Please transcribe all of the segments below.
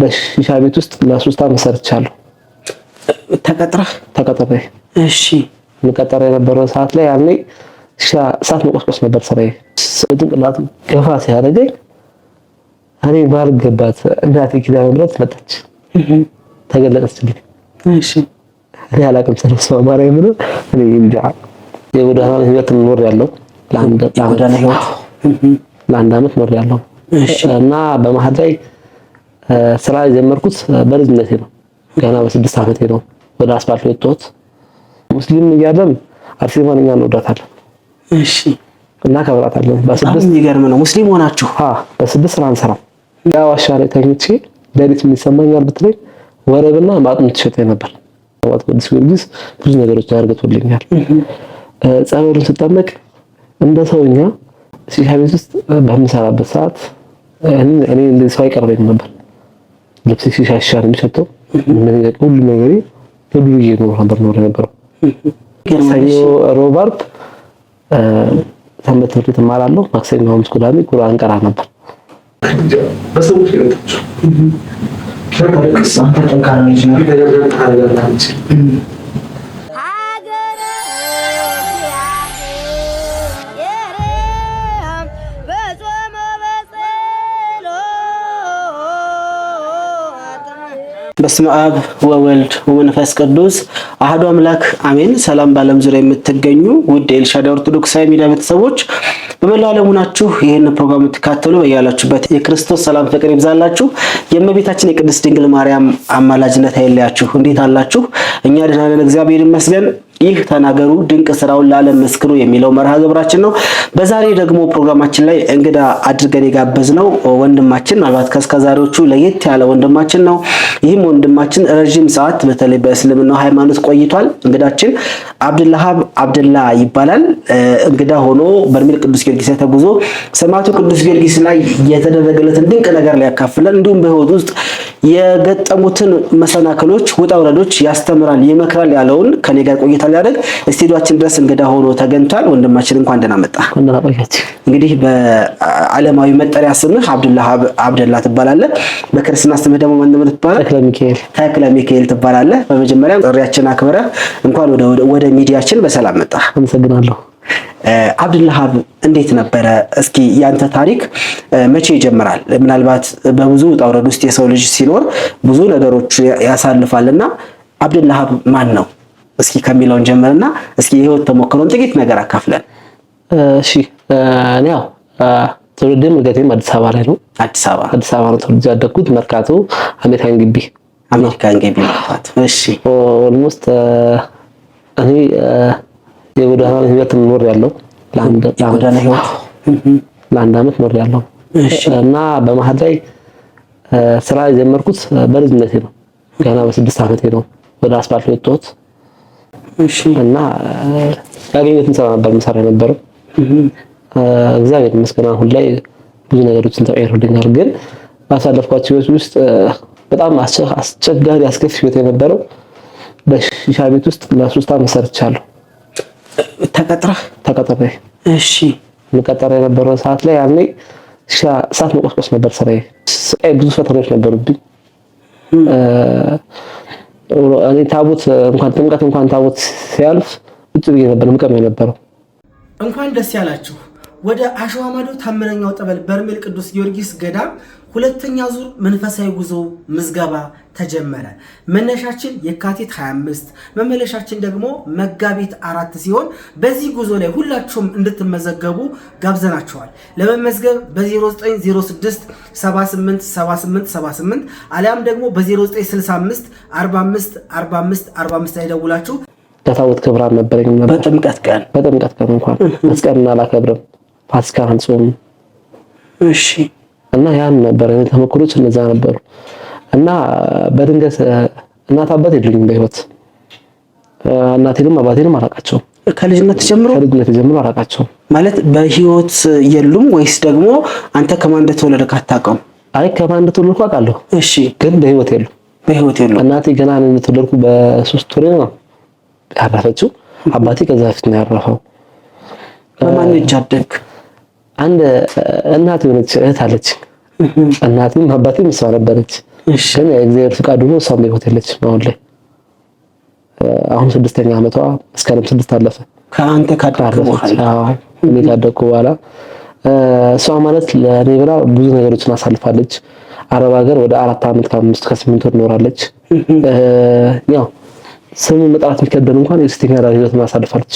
በሺሻ ቤት ውስጥ ለ3 ዓመት ሰርቻለሁ። ተቀጥሬ እሺ መቀጠር የነበረው ሰዓት ላይ ያኔ እሳት መቆስቆስ ነበር ስራዬ። ጭንቅላቱ ገፋ ሲያደርገኝ እኔ ባልገባት እናቴ ኪዳነ ምሕረት መጣች ተገለጸችልኝ። እሺ እኔ አላውቅም ስለሷ ማርያም ነው። እኔ እንጃ የጎዳና ህይወት ኖር ያለው ለአንድ ዓመት ኖር ያለው እና በመሀል ላይ ስራ የጀመርኩት በልጅነቴ ነው። ገና በ6 ዓመቴ ነው ወደ አስፋልት የወጣሁት። ሙስሊም እያለን አርሴማን እኛ እንወዳታለን። እሺ እና ከብራታለን በ6 የሚገርም ነው። ሙስሊም ሆናችሁ? በ6 ስራ አንሰራም። ያ ዋሻ ላይ ተኝቼ ሌሊት የሚሰማኛል ብትለኝ ወረብና ማጥንት ትሸጠኝ ነበር። ወጥ ቅዱስ ጊዮርጊስ ብዙ ነገሮች አድርገውልኛል። ጸበሉን ስጠመቅ እንደ ሰውኛ ሺሻ ቤት ውስጥ በምሰራበት ሰዓት እኔ እንደ ሰው አይቀርበኝም ነበር። ልብስ ሺሻ ነው የሚሸተው። ሁሉ ነገር ሁሉ ይኖር ነበር። ሰኞ፣ ሮብ፣ ዓርብ ሰንበት ትምህርት እማራለሁ። ማክሰኞ፣ ሐሙስ፣ ቅዳሜ ቁርአን ቀራ ነበር። በስመ አብ ወወልድ ወመንፈስ ቅዱስ አሐዱ አምላክ አሜን። ሰላም በዓለም ዙሪያ የምትገኙ ውድ ኤልሻዳይ ኦርቶዶክሳዊ ሚዲያ ቤተሰቦች በመላው ዓለም ሆናችሁ ይህን ፕሮግራም የምትከታተሉ በያላችሁበት የክርስቶስ ሰላም ፍቅር ይብዛላችሁ። የእመቤታችን የቅድስት ድንግል ማርያም አማላጅነት አይለያችሁ። እንዴት አላችሁ? እኛ ደህና ነን፣ እግዚአብሔር ይመስገን። ይህ ተናገሩ ድንቅ ስራውን ለዓለም መስክሩ የሚለው መርሃ ግብራችን ነው። በዛሬ ደግሞ ፕሮግራማችን ላይ እንግዳ አድርገን የጋበዝነው ወንድማችን ምናልባት ከእስከዛሬዎቹ ለየት ያለ ወንድማችን ነው። ይህም ወንድማችን ረጅም ሰዓት በተለይ በእስልምናው ሃይማኖት ቆይቷል። እንግዳችን አብዱልሃብ አብደላ ይባላል። እንግዳ ሆኖ በርሜል ቅዱስ ጊዮርጊስ ተጉዞ ሰማዕቱ ቅዱስ ጊዮርጊስ ላይ የተደረገለትን ድንቅ ነገር ሊያካፍለን እንዲሁም በህይወት ውስጥ የገጠሙትን መሰናክሎች ውጣ ውረዶች ያስተምራል፣ ይመክራል ያለውን ከኔ ጋር ቆይታ ሊያደርግ ስቱዲዮአችን ድረስ እንግዳ ሆኖ ተገኝቷል። ወንድማችን እንኳን ደህና መጣ። እንግዲህ በዓለማዊ መጠሪያ ስምህ አብዱልሃብ አብደላ ትባላለህ። በክርስትና ስምህ ደግሞ ማን ትባላለህ? ተክለ ሚካኤል ትባላለህ። በመጀመሪያ ጥሪያችን አክብረህ እንኳን ወደ ሚዲያችን በሰላም መጣ። አመሰግናለሁ። አብዱልሃብ እንዴት ነበረ? እስኪ ያንተ ታሪክ መቼ ይጀምራል? ምናልባት በብዙ ውጣ ውረድ ውስጥ የሰው ልጅ ሲኖር ብዙ ነገሮች ያሳልፋልና አብዱልሃብ ማን ነው? እስኪ ከሚለውን ጀምርና እስኪ የህይወት ተሞክሮን ጥቂት ነገር አካፍለን። እሺ ያው ትውልዴም እድገቴም አዲስ አበባ ላይ ነው። አዲስ አበባ ነው ተወልጄ ያደግኩት መርካቶ አሜሪካን ግቢ ማለት። እሺ ኦልሞስት እኔ የጎዳና ህይወት ኖር ያለው ለአንድ ዓመት ኖር ያለው እና በመሀል ላይ ስራ የጀመርኩት በልጅነቴ ነው። ገና በ6 ዓመቴ ነው ወደ አስፋልት የወጣሁት። እና ያገኘሁትን ስራ ነበር የምሰራ የነበረው። እግዚአብሔር ይመስገን አሁን ላይ ብዙ ነገሮችን ተቀይሮልኛል። ግን ባሳለፍኳቸው ህይወት ውስጥ በጣም አስቸጋሪ አስከፊ ህይወት የነበረው በሺሻ ቤት ውስጥ ለ3 ዓመት ሰርቻለሁ። ተቀጥሬ እሺ መቀጠር የነበረው ሰዓት ላይ ያኔ እሳት መቆስቆስ ነበር ስራዬ። ብዙ ፈተናዎች ነበሩብኝ። እኔ ታቦት እንኳን ጥምቀት እንኳን ታቦት ሲያልፍ ውጭ ብዬ ነበር ምቀመው የነበረው። እንኳን ደስ ያላችሁ። ወደ አሸዋ ማዶ ታምረኛው ጠበል በርሜል ቅዱስ ጊዮርጊስ ገዳም ሁለተኛ ዙር መንፈሳዊ ጉዞ ምዝገባ ተጀመረ። መነሻችን የካቲት 25 መመለሻችን ደግሞ መጋቢት 4 ሲሆን በዚህ ጉዞ ላይ ሁላችሁም እንድትመዘገቡ ጋብዘናችኋል። ለመመዝገብ በ0906 78 78 78 አሊያም ደግሞ በ0965 45 45 45 ላይ ደውላችሁ ታቦት ክብራን ነበረኝ ነበር። በጥምቀት ቀን እንኳን መስቀልን አላከብርም፣ ፋሲካን አንጾምም። እሺ እና ያን ነበር እኔ ተሞክሮች እነዛ ነበሩ። እና በድንገት እናት አባት የሉኝም በህይወት። እናቴንም አባቴንም አላውቃቸውም። ከልጅነት ጀምሮ አላውቃቸውም። ማለት በህይወት የሉም ወይስ ደግሞ አንተ ከማን እንደተወለድክ አታውቀውም? አይ ከማን እንደተወለድኩ አውቃለሁ። እሺ ግን በህይወት የሉም። እናቴ ገና እኔ እንደተወለድኩ በ3 ወሬ ነው ያረፈችው። አባቴ ከዛ በፊት ነው ያረፈው። በማን እጅ አደግክ? አንድ እናት የሆነች እህት አለች። እናቴም አባቴም እሷ ነበረች። ግን የእግዚአብሔር ፍቃድ ሆኖ እሷም በሕይወት የለችም አሁን ላይ። አሁን 6ኛ ዓመቷ መስከረም 6 አለፈ ከአንተ ካደረኩ በኋላ እሷ ማለት ለኔ ብላ ብዙ ነገሮችን አሳልፋለች። አረብ ሀገር ወደ 4 ዓመት ከ5 ከ8 ወር ኖራለች። ያው ስሙ መጥራት የሚከበድ እንኳን የሴተኛ አዳሪ ህይወትን አሳልፋለች።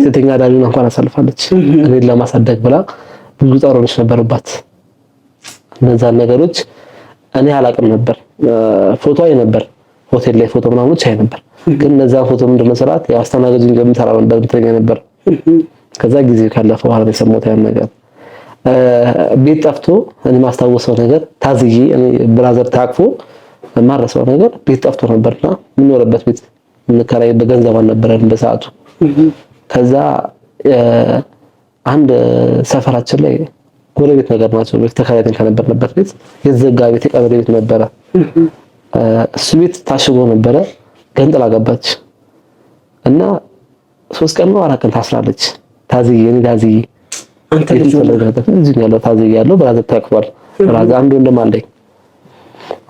ሴተኛ አዳሪ እንኳን አሳልፋለች። እኔን ለማሳደግ ብላ ብዙ ጠሮች ነበርባት። እነዛን ነገሮች እኔ አላቅም ነበር። ፎቶ አይ ነበር፣ ሆቴል ላይ ፎቶ ምናምን አይ ነበር። ግን እነዛን ፎቶ ምንድነው ሰራት ያው አስተናጋጅ እንደምትሰራ ነበር ምትለኝ ነበር። ከዛ ጊዜ ካለፈ በኋላ ነው የሰማሁት ያን ነገር። ቤት ጠፍቶ እኔ ማስታወሰው ነገር ታዝዬ እኔ ብራዘር ታቅፎ ማረሰው ነገር ቤት ጠፍቶ ነበርና የምንኖርበት ቤት እንከራይበት ገንዘብ አልነበረን በሰዓቱ። ከዛ አንድ ሰፈራችን ላይ ጎረቤት ነገር ናቸው ቤት ተከራይተን ከነበርንበት ቤት የተዘጋ ቤት የቀበሌ ቤት ነበረ። እሱ ቤት ታሽጎ ነበረ። ገንጥላ ገባች እና 3 ቀን ነው 4 ቀን ታስራለች። ታዝዬ እኔ ታዝዬ አንተ ልጅ እዚህ ያለው ታዝዬ ያለው ብራዘር ታቅፏል። ብራዘር አንዱ እንደማለኝ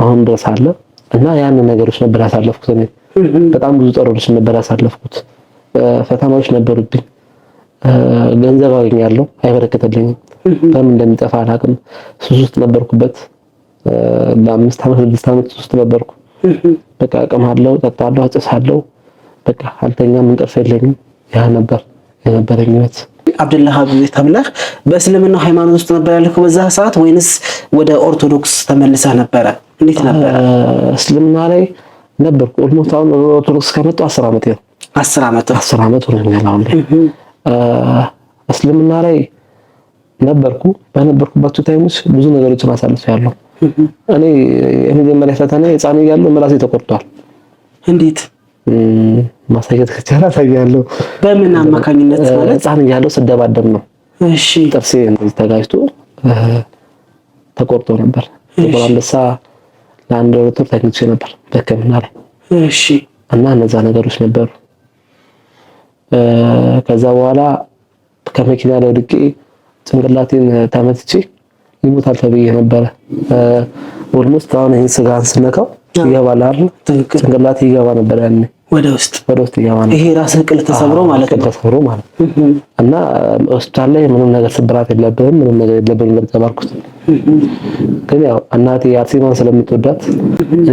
አሁን ድረስ አለ እና ያን ነገሮች ነበር ያሳለፍኩት። እኔ በጣም ብዙ ጠሮች ነበር ያሳለፍኩት። ፈተናዎች ነበሩብኝ። ገንዘብ አገኛለሁ አይበረከተልኝም። በምን እንደሚጠፋ አላውቅም። ሱስ ውስጥ ነበርኩበት። ለ5 ዓመት 6 ዓመት ውስጥ ነበርኩ። በቃ አቅማለሁ፣ ጠጣለሁ፣ አጭሳለሁ። በቃ አልተኛም፣ እንቅልፍ የለኝም። ያ ነበር የነበረኝ ህይወት። አብደልሃብ ተብለህ በእስልምና ሃይማኖት ውስጥ ነበር ያለከው በዛ ሰዓት ወይንስ ወደ ኦርቶዶክስ ተመልሰህ ነበረ? እንዴት ነበር? እስልምና ላይ ነበርኩ። ኦልሞስት አሁን ኦርቶዶክስ ከመጣሁ 10 ዓመት ነው። 10 ዓመት ሆነኛል አሁን ላይ። እስልምና ላይ ነበርኩ። በነበርኩባቸው ታይሞች ብዙ ነገሮችን አሳልፌያለሁ። እኔ የመጀመሪያ ፈተና ህፃን እያለሁ ምላሴ ተቆርጧል። እንዴት ማሳየት ከቻለ አሳያለሁ። በምን አማካኝነት ማለት? ህፃን እያለሁ ስደባደብ ነው። እሺ። ጥርሴ እንደዚህ ተጋጭቶ ተቆርጦ ነበር። ጥቁር አንበሳ ለአንድ ወር ተኝቼ ነበር በሕክምና ላይ። እሺ። እና እነዛ ነገሮች ነበሩ። ከዛ በኋላ ከመኪና ላይ ወድቄ ጭንቅላቴን ተመትቼ ይሞታል ተብዬ ነበረ። ኦልሞስት አሁን ይሄን ስጋን ስነካው ይገባል አይደል? ጭንቅላቴ ይገባ ነበር ያኔ ወደ ውስጥ ይገባ ነበር። ይሄ ራስህ ቅል ተሰብሮ ማለት ነው። ተሰብሮ ማለት እና ሆስፒታል ላይ ምንም ነገር ስብራት የለብህም ምንም ነገር የለብህም ነበር ተባልኩት። ግን ያው እናቴ አርሴማን ስለምትወዳት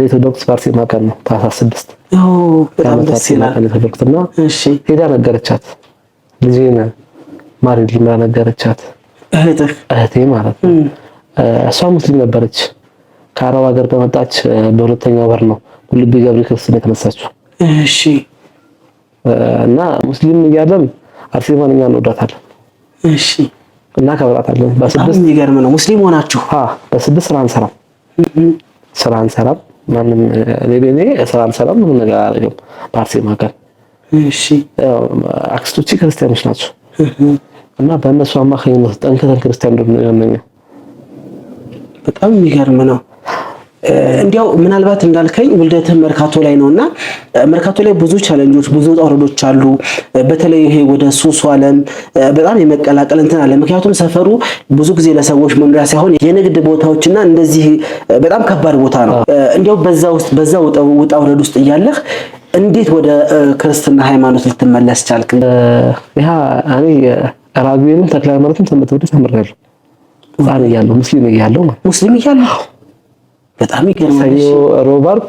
ኦርቶዶክስ አርሴማ ቀን ነው ታህሳስ 6 በጣም ደስ ይላል። እሺ ሄዳ ነገረቻት። ልጄን ማርያም ነገረቻት። እህቴ ማለት ነው። እሷ ሙስሊም ነበረች። ከአረብ ሀገር በመጣች በሁለተኛው ወር ነው ቁልቢ ገብርኤል ክርስትና የተነሳችው። እሺ። እና ሙስሊም እያለን አርሴማን እኛ እንወዳታለን። እሺ። እና ከብራታለን። በስድስት የሚገርም ነው። ሙስሊም ሆናችሁ? በስድስት ስራ አንሰራም። ማንም ለኔ ስራ አንሰራም። ምንም ነገር አላደርግም በአርሴማ ቀን። እሺ። አክስቶቼ ክርስቲያኖች ናቸው። እና በእነሱ አማካኝነት ጠንክተን ክርስቲያን እንደሆነ በጣም የሚገርም ነው። እንዲያው ምናልባት እንዳልከኝ ውልደትህ መርካቶ ላይ ነውና መርካቶ ላይ ብዙ ቻሌንጆች ብዙ ጣውረዶች አሉ። በተለይ ይሄ ወደ ሱሱ ዓለም በጣም የመቀላቀል እንትን አለ። ምክንያቱም ሰፈሩ ብዙ ጊዜ ለሰዎች መኖሪያ ሳይሆን የንግድ ቦታዎችና እንደዚህ በጣም ከባድ ቦታ ነው። እንዲያው በዛ ውጣ ውረድ ውስጥ እያለህ እንዴት ወደ ክርስትና ሃይማኖት ልትመለስ ቻልክ? ያ እኔ ራጉኤልም ተክለ ሃይማኖትም ትምህርት ቤት ተምሬያለሁ። ህፃን እያለሁ ሙስሊም እያለሁ በጣም ይገርማል። ሰኞ ሮብ ዓርብ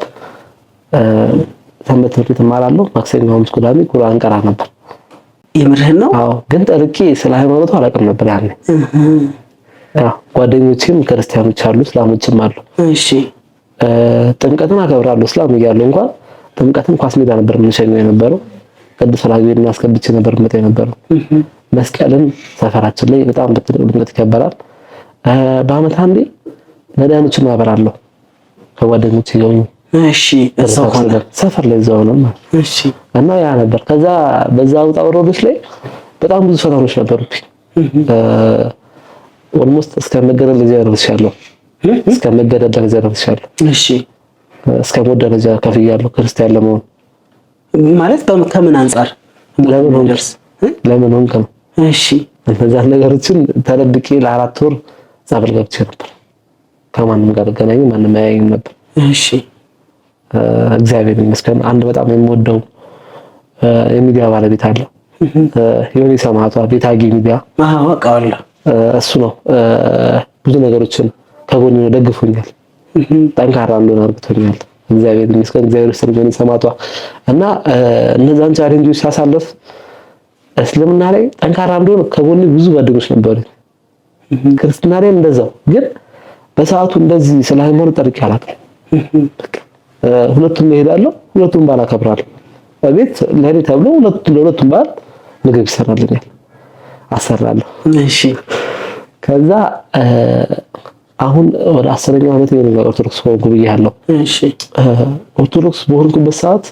ትምህርት ቤት እማራለሁ። ማክሰኞ ሐሙስ ቅዳሜ ቁርአን ቀራ ነበር። የምርህን ነው? አዎ። ግን ጠርቄ ስለ ሃይማኖቱ አላውቅም ነበር ያኔ። ጓደኞቼም ክርስቲያኖች አሉ፣ እስላሞችም አሉ። እሺ። ጥምቀትን አከብራለሁ። እስላም እያለሁ እንኳን ጥምቀትን ኳስ ሜዳ ነበር የምንሸኘው የነበረው። ቅዱስ ራጉኤልን አስገብቼ ነበር የምመጣ የነበረው። መስቀልን ሰፈራችን ላይ በጣም በትልቅ ድምቀት ይከበራል። በአመት አንዴ ነዳያኖችን ማበራለሁ ከጓደኞቼ ጋር። እሺ። እዛው ሰፈር ላይ እዛው ነው። እሺ። እና ያ ነበር። ከዛ በዛ ውጣ ውረዶች ላይ በጣም ብዙ ፈተናዎች ነበሩብኝ። ኦልሞስት እስከ መገደል ደረጃ ደርሻለሁ። እሺ። እስከ ሞት ደረጃ ከፍያለሁ ክርስቲያን ለመሆን። ማለት ከምን አንፃር ለምን ሆንክ ነው? እሺ። እነዛ ነገሮችን ተደብቄ ለ4 ወር ጸበል ገብቼ ነበር። ከማንም ጋር ገናኝ ማንም አያየኝም ነበር። እሺ እግዚአብሔር ይመስገን። አንድ በጣም የምወደው የሚዲያ ባለቤት አለ። የሆነ ሰማዕቷ ቤታጊ ሚዲያ አውቃለሁ። እሱ ነው ብዙ ነገሮችን ከጎን ደግፎኛል። ጠንካራ እንደሆነ አድርጎኛል። እግዚአብሔር ይመስገን። እግዚአብሔር ይመስገን ሰማዕቷ እና እነዛን ቻሌንጆች ሳሳልፍ እስልምና ላይ ጠንካራ እንደሆነ ከጎን ብዙ ጓደኞች ነበሩ። ክርስትና ላይ እንደዛው። ግን በሰዓቱ እንደዚህ ስለ ሃይማኖት ጠርቄ አላውቅም። ሁለቱም እሄዳለሁ፣ ሁለቱም በዓል አከብራለሁ። በቤት ለኔ ተብሎ ለሁለቱም በዓል ምግብ ይሰራልኛል፣ አሰራለሁ። እሺ ከዛ አሁን ወደ 10ኛው ዓመት ነው ኦርቶዶክስ ሆንኩ ብያለሁ። እሺ ኦርቶዶክስ በሆንኩበት ሰዓት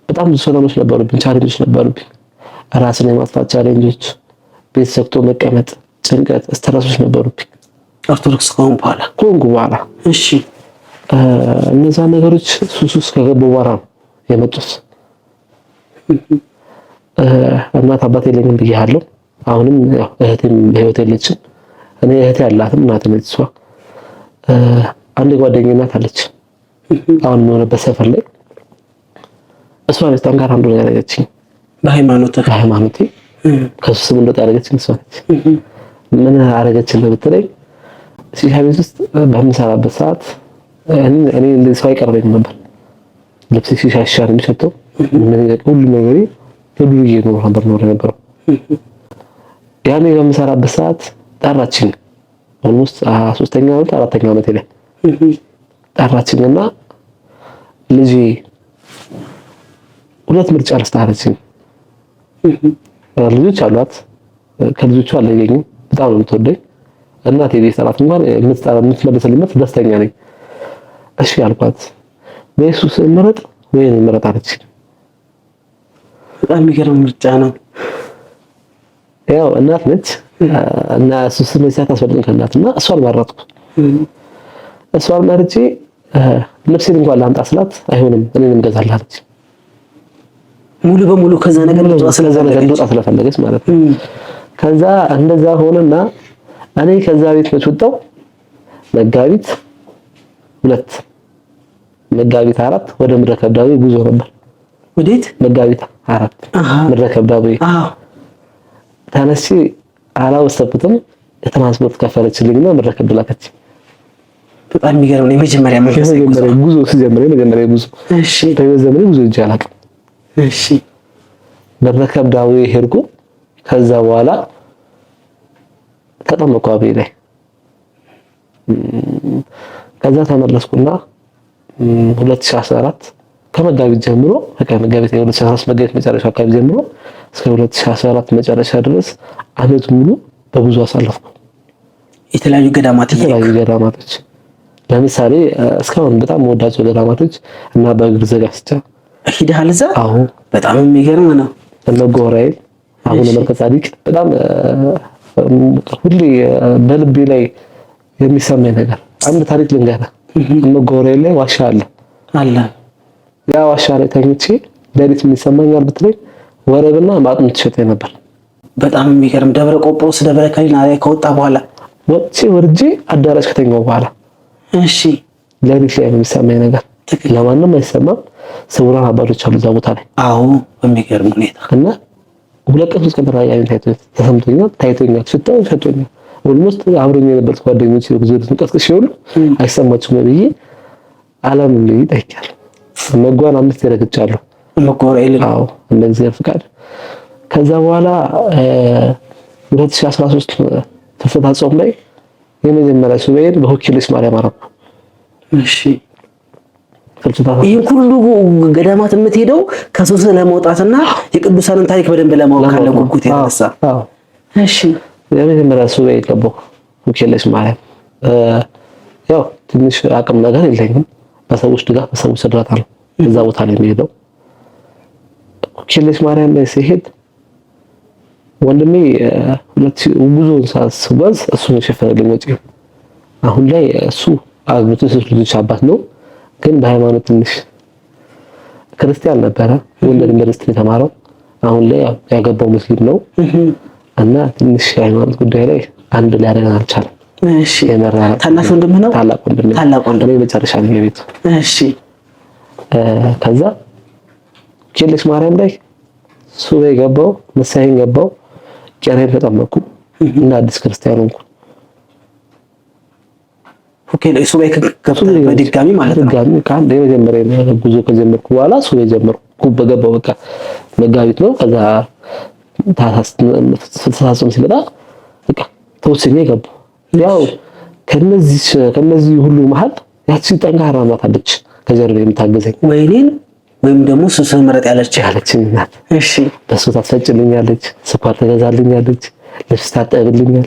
በጣም ብዙ ሰላሞች ነበሩብኝ፣ ቻሌንጆች ነበሩብኝ። ራስን የማጥፋት ቻሌንጆች፣ ቤት ዘግቶ መቀመጥ፣ ጭንቀት፣ ስትረሶች ነበሩብኝ። ኦርቶዶክስ ከሆንኩ በኋላ እሺ እነዛ ነገሮች ሱስ ከገቡ በኋላ ነው የመጡት። እናት አባት የለኝም ብያለሁ። አሁንም ያው እህቴም በህይወት የለችም። እኔ እህቴ አላትም እናት ነች እሷ። አንድ ጓደኛዬ እናት አለች አሁን የሆነበት ሰፈር ላይ። እሷ ነች ጠንካራ እንደሆነ ያደረገችኝ በሃይማኖቴ ከሱስም እንደወጣ ያደረገችኝ እሷ ነች። ምን አደረገችልህ ብትለኝ ሲሻ ቤት ውስጥ በምሰራበት ሰዓት እኔ እንደዚህ ሰው አይቀርበኝም ነበር። ልብስ ሲሻሻ ነው የሚሸተው። ሁሉ ነገር በዱርዬ ነበር። ያኔ በምሰራበት ሰዓት ጠራችኝ። ኦልሞስት 3ኛ ዓመት 4ኛ ዓመት ላይ ጠራችኝና ልጄ ሁለት ምርጫ ልስጣለችኝ። ልጆች አሏት። ከልጆቿ አለየኝም። በጣም ነው የምትወደኝ። እናቴ ቤት እንኳን የምትመልስልኝ ደስተኛ ነኝ። እሺ አልኳት። በኢየሱስ ምረጥ ወይ ነው ምረጥ አለችኝ። በጣም የሚገርም ምርጫ ነው። ያው እናት ነች እና ኢየሱስ መስያት አስፈልገን ከእናትና እሷን መረጥኩ። እሷን መርጬ ልብሴን እንኳን ላምጣ ስላት አይሆንም እኔንም ገዛላለች። ሙሉ በሙሉ ከዛ ነገር ልትወጣ ስለፈለገች ማለት ነው። ከዛ እንደዛ ሆነና እኔ ከዛ ቤት ወጣው መጋቢት 4 ወደ ምድረ ከብዳቤ ጉዞ ነበር። ወዴት? መጋቢት 4 ምድረ ከብዳቤ። ተነስቼ አላወሰብኩትም። የትራንስፖርት ከፈለችልኝና ምድረ ከብድ ላከች። በጣም የሚገርም ነው። የመጀመሪያ ጉዞ ሲጀምር ጉዞ እሺ፣ በዘመኔ ጉዞ እጅ አላውቅም። እሺ፣ ምድረ ከብዳቤ ሄድኩ። ከዛ በኋላ ተጠመቅኩ አቤ ላይ። ከዛ ተመለስኩና 2014 ከመጋቢት ጀምሮ መጋቢት 2013 መጋቢት መጨረሻ አካባቢ ጀምሮ እስከ 2014 መጨረሻ ድረስ አመት ሙሉ በጉዞ አሳለፍኩ። የተለያዩ ገዳማቶች ለምሳሌ እስካሁን በጣም ወዳጆ ገዳማቶች እና በእግር ዘጋስጫ ሂደሃል እዛ? አዎ፣ በጣም የሚገርም ነው። እነ ጎራኤል አቡነ መልከ ጻዲቅ በጣም ሁሌ በልቤ ላይ የሚሰማኝ ነገር አንድ ታሪክ ልንገርህ። እነ ጎራኤል ላይ ዋሻ አለ። ያ ዋሻ ላይ ተኝቼ ሌሊት የሚሰማኛል ብትለኝ ወረብና ማጥንት ትሸጠኝ ነበር። በጣም የሚገርም ደብረ ቆጵሮስ ደብረ ከሊና ላይ ከወጣ በኋላ ወርጄ አዳራሽ ከተኛው በኋላ እሺ፣ ሌሊት ላይ የሚሰማኝ ነገር ለማንም አይሰማም። ስውራን አባቶች አሉ እዛ ቦታ ላይ። አዎ፣ በሚገርም ሁኔታ እና 2 ቀን 3 ቀን ተራያኝ ታይቶኛል፣ ሸቶኛል። ኦልሞስት አብረኝ የነበሩት ጓደኞች ብዙ ተንቀስቅሽ ይሁን አይሰማችሁም ብዬ ዓለም ላይ ጠይቄያለሁ። መጓን 5 ይረግጫለሁ። መጓራይል አዎ፣ እንደዚህ ፍቃድ። ከዛ በኋላ 2013 ፍልሰታ ጾም ላይ የመጀመሪያ ሱባኤን በሆኪልስ ማርያም አረኩ። እሺ፣ ይህ ሁሉ ገዳማት የምትሄደው ከሱስ ለመውጣትና የቅዱሳንን ታሪክ በደንብ ለማወቅ ካለ ጉጉት የተነሳ። አዎ፣ እሺ። የመጀመሪያ ሱባኤ ገባሁ ሆኪልስ ማርያም። ያው ትንሽ አቅም ነገር የለኝም። በሰዎች ድጋፍ በሰዎች እርዳታ ነው እዛ ቦታ ላይ የሚሄደው። ሆኪልስ ማርያም ላይ ሲሄድ ወንድሜ ጉዞውን ሳስጓዝ እሱ ነው የሸፈነልኝ ወጪ። አሁን ላይ እሱ አግብቶ 3 ልጆች አባት ነው። ግን በሃይማኖት ትንሽ ክርስቲያን ነበረ። ወንደል ዩኒቨርሲቲ የተማረው አሁን ላይ ያገባው ሙስሊም ነው እና ትንሽ የሃይማኖት ጉዳይ ላይ አንድ ሊያደርገን አልቻለም። እሺ ታናሽ ወንድም ነው? ታላቅ ወንድም ነው። ታላቅ ወንድም እኔ መጨረሻ ነኝ የቤቱ። እሺ ከዛ ኬልሽ ማርያም ላይ ሱባኤ ገባው፣ ንስሐዬን ገባው፣ ቄራዬን ተጠመቅኩ እና አዲስ ክርስቲያን ሆንኩ። ኦኬ ሱባኤ ከገብተህ በድጋሚ ማለት ነው? ድጋሚ ከአንድ የመጀመሪያ ጉዞ ከጀመርኩ በኋላ ሱባኤ ጀመርኩ። በገባው በቃ መጋቢት ነው። ከዛ ታሳስም ሲመጣ በቃ ተወሰነ ገባው። ያው ከነዚህ ሁሉ መሀል ያቺ ጠንካራ ናት አለች ከጀርባ የምታገዘኝ ወይኔን ወይም ደግሞ ሱስን ምረጥ ያለችኝ ናት። እሺ በሱ ታስፈጭልኛለች፣ ስኳር ትገዛልኛለች፣ ልብስ ታጠብልኛል።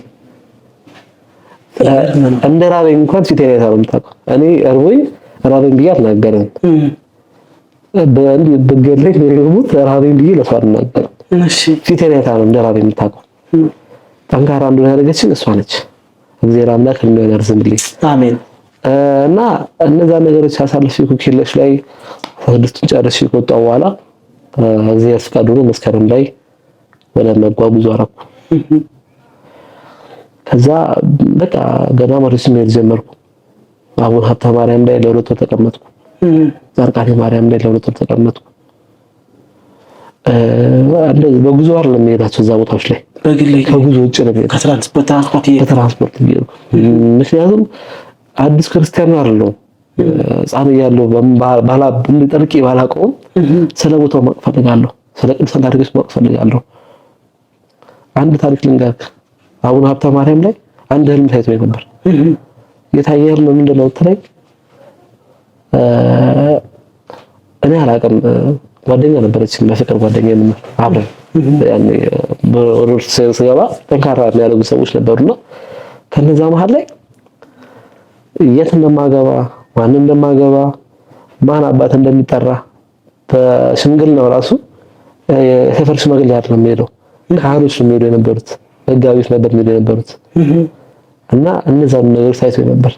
እንደ ራበኝ እንኳን ፊቴ ላይ ታውቃለህ። እኔ እርቦኝ ራበኝ ብዬ አልናገርም። በእንዲህ በገለኝ ለሞት ራበኝ ብዬ ለሰው አልናገርም። እሺ ፊቴ ላይ ታውቃለህ እንደ ራበኝ የምታውቀው ጠንካራ እንደሆነ ያደረገችኝ እሷ ነች። እግዚአብሔር አምላክ እንደሆነ ያርዝምልኝ። አሜን። እና እነዛ ነገሮች አሳልፌ ኩኪለሽ ላይ ስድስቱን ጨርሼ ከወጣሁ በኋላ እዚህ ያስፈቃዱ ነው መስከረም ላይ ወደ መጓጉዞ አደረኩ። ከዛ በቃ ገዳማት ስሜት ጀመርኩ። አቡነ ሀብተ ማርያም ላይ ለሁለት ወር ተቀመጥኩ። ጻርቃኔ ማርያም ላይ ለሁለት ወር ተቀመጥኩ። እንደዚህ በጉዞ አይደለም የሄዳቸው እዛ ቦታዎች ላይ በግል ከጉዞ ውጭ ነው በትራንስፖርት ይሄዳል። ምክንያቱም አዲስ ክርስቲያን አይደለም ጻኑ ያለው ባላ ጠርቄ ባላቆም ስለ ቦታው ማወቅ ፈልጋለሁ። ስለ ቅዱሳን ታሪኮች ማወቅ ፈልጋለሁ። አንድ ታሪክ ልንገርህ። አቡነ ሀብተ ማርያም ላይ አንድ ህልም ታይቶኝ ነበር። የታየው ህልም ምንድነው ትለኝ? እኔ አላውቅም። ጓደኛ ነበረችኝ፣ በፍቅር ጓደኛዬ ምን አብረን ያኔ በኦርቶዶክስ ስገባ ጠንካራ የሚያደርጉ ሰዎች ነበሩና ከነዛ መሃል ላይ የት እንደማገባ ማን እንደማገባ ማን አባት እንደሚጠራ በሽምግልናው ራሱ የሰፈር ሽማግሌ አይደለም የሚሄደው ካህኖች ነው የሚሄዱ የነበሩት፣ መጋቢዎች ነበር የሚሄዱ የነበሩት እና እነዛን ነገሮች ታይቶኝ ነበር።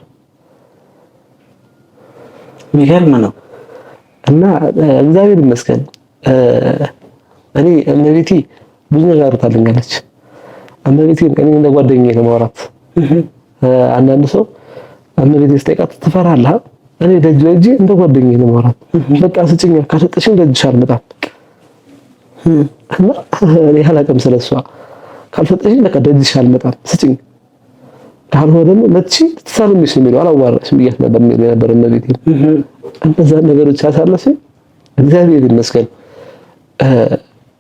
የሚገርም ነው። እና እግዚአብሔር ይመስገን እኔ እመቤቴ ብዙ ነገር ታደርጋለች። እመቤቴ እኔ እንደ ጓደኛዬ ነው የማወራት። አንዳንድ ሰው እመቤቴ ስጠይቃት ትፈራለህ? እኔ ደጅ ወጂ እንደ ጓደኛዬ ነው የማወራት። በቃ ስጭኝ፣ ካልሰጠሽኝ ደጅሽ አልመጣም። እና እኔ አላውቅም ስለሷ። ካልሰጠሽኝ በቃ ደጅሽ አልመጣም፣ ስጭኝ፣ ካልሆነ ደግሞ መጥቼ ትሰልምሽ ነው የሚለው። አላዋራሽም ብያት ነበር እመቤቴ። እነዛ ነገሮች ያሳለፈኝ እግዚአብሔር ይመስገን።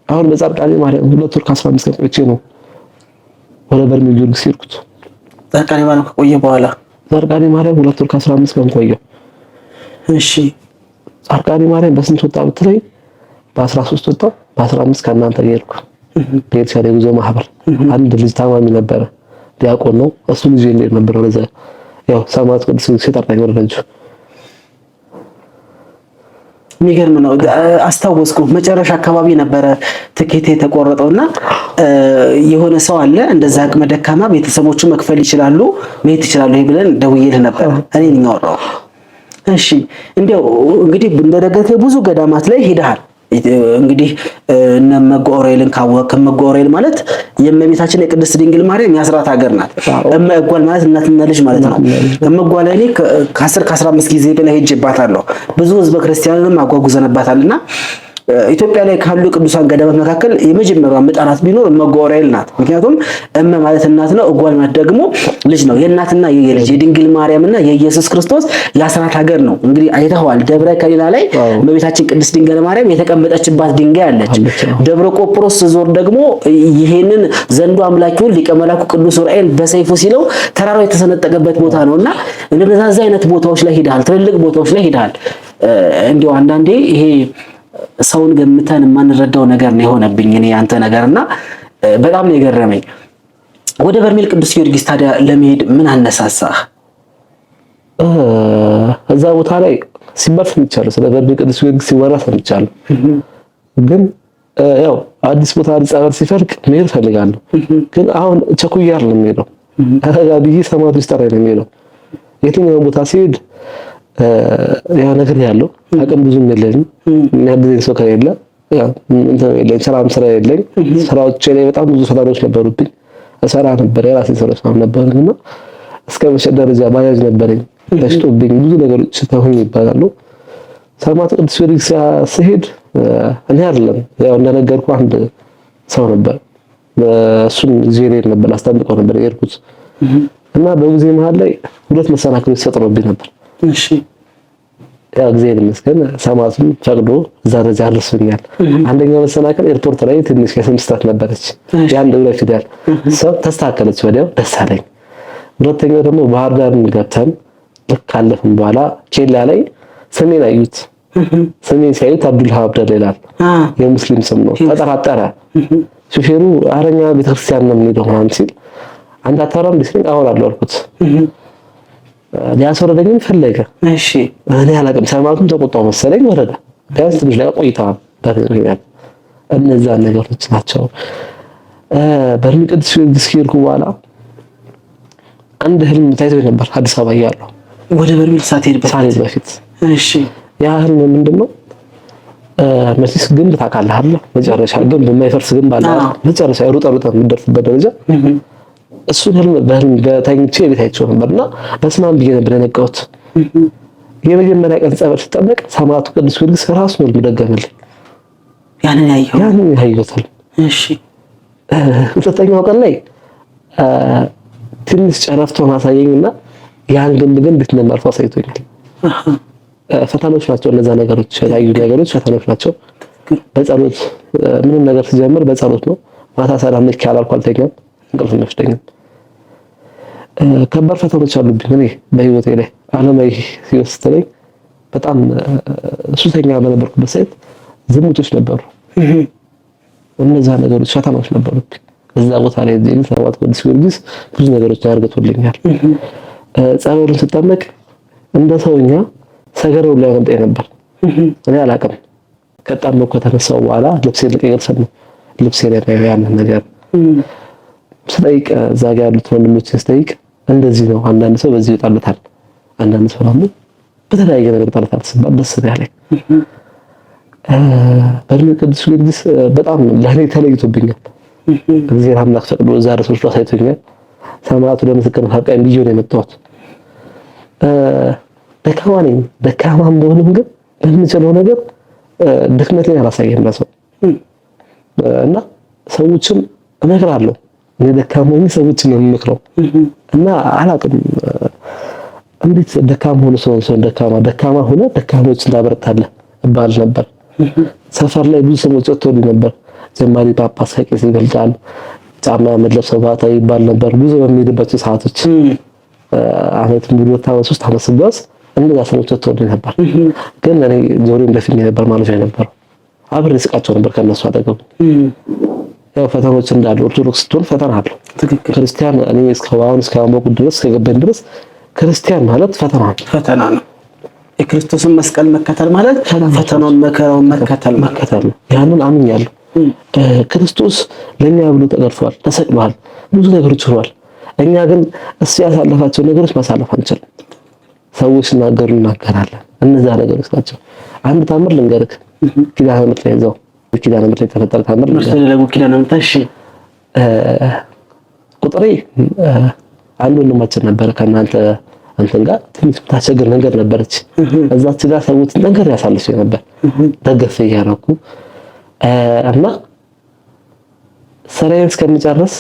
አሁን በጻድቃኔ ማርያም 2 ወር ከ15 ቀን ቆይቼ ነው ወደ በርሜል ጊዮርጊስ ሄድኩት። ጻድቃኔ ማርያም ከቆየ በኋላ ጻድቃኔ ማርያም 2 ወር ከ15 ቀን ቆየ። እሺ ጻድቃኔ ማርያም በስንት ወጣ ብትለኝ በ13 ወጣው። በ15 ከእናንተ ሄድኩ። ቤተሰብ የጉዞ ማህበር አንድ ልጅ ታማሚ ነበረ፣ ዲያቆን ነው። እሱ ልጅ እንዴት ነበር ወደዛ ያው ሰማዕት ቅዱስ ሲጠራኝ ወደ ልጁ የሚገርም ነው። አስታወስኩ መጨረሻ አካባቢ ነበረ ትኬት የተቆረጠውና የሆነ ሰው አለ እንደዛ አቅመ ደካማ ቤተሰቦቹ መክፈል ይችላሉ መሄድ ይችላሉ ብለን ደውዬልህ ነበር። እኔ ነኝ ያወራው። እሺ እንዴው እንግዲህ እንደደገተ ብዙ ገዳማት ላይ ሄደሃል። እንግዲህ እነ መጎሬልን ካወቅክ መጎሬል ማለት የእመቤታችን የቅድስት ድንግል ማርያም የአስራት ሀገር ናት። እመጓል ማለት እናትና ልጅ ማለት ነው። እመጓል ላይ ከ10 ከ15 ጊዜ በላይ ሄጄባታለሁ። ብዙ ህዝበ ክርስቲያንንም አጓጉዘንባታልና ኢትዮጵያ ላይ ካሉ ቅዱሳን ገዳማት መካከል የመጀመሪያው መጣራት ቢኖር እመጎሬል ናት። ምክንያቱም እመ ማለት እናት ነው፣ እጓል ማለት ደግሞ ልጅ ነው። የእናትና የልጅ የድንግል ማርያምና የኢየሱስ ክርስቶስ የአስራት ሀገር ነው። እንግዲህ አይተኸዋል። ደብረ ከሊላ ላይ እመቤታችን ቅድስት ድንግል ማርያም የተቀመጠችባት ድንጋይ አለች። ደብረ ቆጵሮስ ዞር ደግሞ ይሄንን ዘንዶ አምላኪውን ሊቀ መላኩ ቅዱስ ዑራኤል በሰይፉ ሲለው ተራራው የተሰነጠቀበት ቦታ ነውና እንደዛ አይነት ቦታዎች ላይ ሄደሃል። ትልልቅ ቦታዎች ላይ ሄደሃል። እንዲያው አንዳንዴ ይሄ ሰውን ገምተን የማንረዳው ነገር ነው የሆነብኝ እኔ አንተ ነገርና በጣም ነው የገረመኝ። ወደ በርሜል ቅዱስ ጊዮርጊስ ታዲያ ለመሄድ ምን አነሳሳህ? እዛ ቦታ ላይ ሲባል ሰምቻለሁ፣ ስለ በርሜል ቅዱስ ጊዮርጊስ ሲወራ ሰምቻለሁ። ግን ያው አዲስ ቦታ ጸበል ሲፈልቅ መሄድ ፈልጋለሁ። ግን አሁን ቸኩያ አይደለም የምሄደው፣ አጋብዬ ሰማዕቱ ይስጠራኝ ነው የምሄደው። የትኛው ቦታ ሲሄድ ያ ነገር ያለው አቅም ብዙም የለኝም። የሚያግዘኝ ሰው ከሌለ ያ እንትን የለኝ፣ ስራ የለኝ። ስራዎች ላይ በጣም ብዙ ስራዎች ነበሩብኝ፣ እሰራ ነበር፣ የራሴ ስራዎች ነበሩኝና እስከ መሸጥ ደረጃ ባጃጅ ነበረኝ ተሽጦብኝ ብዙ ነገሮች ተሆኑ ይባላሉ። ሰማዕቱ ቅዱስ ጊዮርጊስ ስሄድ እኔ አይደለም ያው እንደነገርኩ አንድ ሰው ነበር እሱን ዜሬን ነበር አስጠብቀው ነበር የሄድኩት እና በጊዜ መሃል ላይ ሁለት መሰናክሎች ተፈጥሮብኝ ነበር። እሺ ያው እግዚአብሔር ይመስገን ሰማዕቱን ፈቅዶ እዛ ደረጃ አድርሶኛል። አንደኛው መሰናክል ኤርፖርት ላይ ትንሽ የስም ስህተት ነበረች። ያን ደውለ ፊደል ሰው ተስተካከለች፣ ወዲያው ደስ አለኝ። ሁለተኛው ደግሞ ባህር ዳር ገብተን ካለፍን በኋላ ኬላ ላይ ስሜን አዩት። ስሜን ሲያዩት አብዱልሃብ አብደላ ይላል። የሙስሊም ስም ነው። ተጠራጠረ። ሹፌሩ አረኛ ቤተክርስቲያን ነው የሚሄደው ምናምን ሲል አንድ አታራም ዲስክሪን አወራለሁ አልኩት። ሊያስወረደኝም ፈለገ። እሺ እኔ አላውቅም። ሰማዕቱን ተቆጣው መሰለኝ ወረደ። ቢያንስ ትንሽ ላይ ቆይተዋል። በትክክል እነዛ ነገሮች ናቸው። በርሜል ቅዱስ ጊዮርጊስ ከሄድኩ በኋላ አንድ ህልም ታይቶኝ ነበር አዲስ አበባ እያለሁ ወደ በርሜል ሳትሄድ በፊት። እሺ ያ ህልም ምንድነው? መቼስ ግንብ ታውቃለህ አይደል? መጨረሻ ግንብ የማይፈርስ ግንብ አለ። መጨረሻ ሩጣ የምትደርስበት ደረጃ እሱን ህልም በህልም በተኝቼ ቤት አይቼው ነበርና በስመ አብ ብዬ ነበር የነቃሁት። የመጀመሪያ ቀን ጸበል ስጠመቅ ሰማዕቱ ቅዱስ ጊዮርጊስ ራሱ ነው ደገመልኝ። ያንን ያየሁት። እሺ ሁለተኛው ቀን ላይ ትንሽ ጨረፍታውን አሳየኝና ያን ግንብ ግን እንዴት እንደማልፈው አሳይቶኛል። ፈተናዎች ናቸው እነዛ ነገሮች፣ ያዩ ነገሮች ፈተናዎች ናቸው። በጸሎት ምንም ነገር ሲጀምር በጸሎት ነው። ማታ ሰላም ልክ ያላልኩ አልተኛም፣ እንቅልፍ አይወስደኝም። ከባድ ፈተናዎች አሉብኝ እኔ በህይወቴ ላይ። ዓለማዊ ህይወት ስትለኝ በጣም ሱሰኛ በነበርኩበት ሰዓት ዝሙቶች ነበሩ። እነዛ ነገሮች ፈተናዎች ነበሩብኝ። እዛ ቦታ ላይ እዚህ ሰማዕቱ ቅዱስ ጊዮርጊስ ብዙ ነገሮች አድርጎልኛል። ጸበሉን ስጠመቅ እንደ ሰውኛ ሰገረው ላይ ወንጤ ነበር። እኔ አላውቅም። ከጣመው ከተነሳው በኋላ ልብሴ ልቀይር ሰው ልብሴ ላይ ያንን ነገር ስጠይቅ እዛ ጋር ያሉት ወንድሞችን ስጠይቅ እንደዚህ ነው። አንዳንድ ሰው በዚህ ይጣለታል፣ አንዳንድ ሰው ደግሞ በተለያየ ነገር ይጣለታል። ደስ ያለኝ በርሜል ቅዱስ ጊዮርጊስ በጣም ለኔ ተለይቶብኛል። እግዚአብሔር አምላክ ፈቅዶ እዛ ድረስ አሳይቶኛል። ሰማዕቱ ለምስክርነት አብቃኝ ብዬ ነው የመጣሁት። ደካማ ነኝ። ደካማም ብሆንም ግን በምችለው ነገር ድክመቴን አላሳየም ለሰው እና ሰዎችም እመክራለሁ። እኔ ደካማ ነኝ፣ ሰዎችን ነው የምመክረው እና አላውቅም እንዴት ደካማ ሆኖ ሰው ደካማ ሆነ ደካሞችን ታበረታለህ እባል ነበር። ሰፈር ላይ ብዙ ሰዎች ወጥተውልኝ ነበር። ዘማሪ ጳጳስ ከቄስ ይበልጣል፣ ጫማ መለብሰው ባታ ይባል ነበር። ብዙ በሚሄድባቸው ሰዓቶች አመት ሙሉ 3 አመት ስጓዝ እንደዛ ሰዎች ወጥተውልኝ ነበር። ግን እኔ ጆሮዬን ደፍኜ ነበር ማለት ነበር። አብሬ ስቃቸው ነበር ከነሱ አጠገብ። ያው ፈተናዎች እንዳሉ ኦርቶዶክስ ስትሆን ፈተና አለው። ክርስቲያን እኔ እስካሁን በቁ ድረስ ከገባን ድረስ ክርስቲያን ማለት ፈተና ነው። የክርስቶስን መስቀል መከተል ማለት ፈተናውን መከራውን መከተል ነው። ያንን አምኛለሁ። ክርስቶስ ለኛ ብሎ ተገርፏል፣ ተሰቅሏል፣ ብዙ ነገሮች ሆኗል። እኛ ግን እሱ ያሳለፋቸው ነገሮች ማሳለፍ አንችልም። ሰዎች ሲናገሩ እናገራለን። እነዛ ነገሮች ናቸው። አንድ ታምር ልንገርህ። ኪዳነ ምሕረት ላይ እዛው ኪዳነ ምሕረት ላይ ተፈጠረ ታምር ኪዳነ ምሕረት። እሺ ቁጥሬ አንድ ወንድማችን ነበር ከእናንተ እንትን ጋር ትንሽ ታቸገር ነገር ነበረች። እዛች ጋር ሰዎች ነገር ያሳልፍ ነበር ደገፈ እያደረኩ እና ስራዬን እስከምጨርስ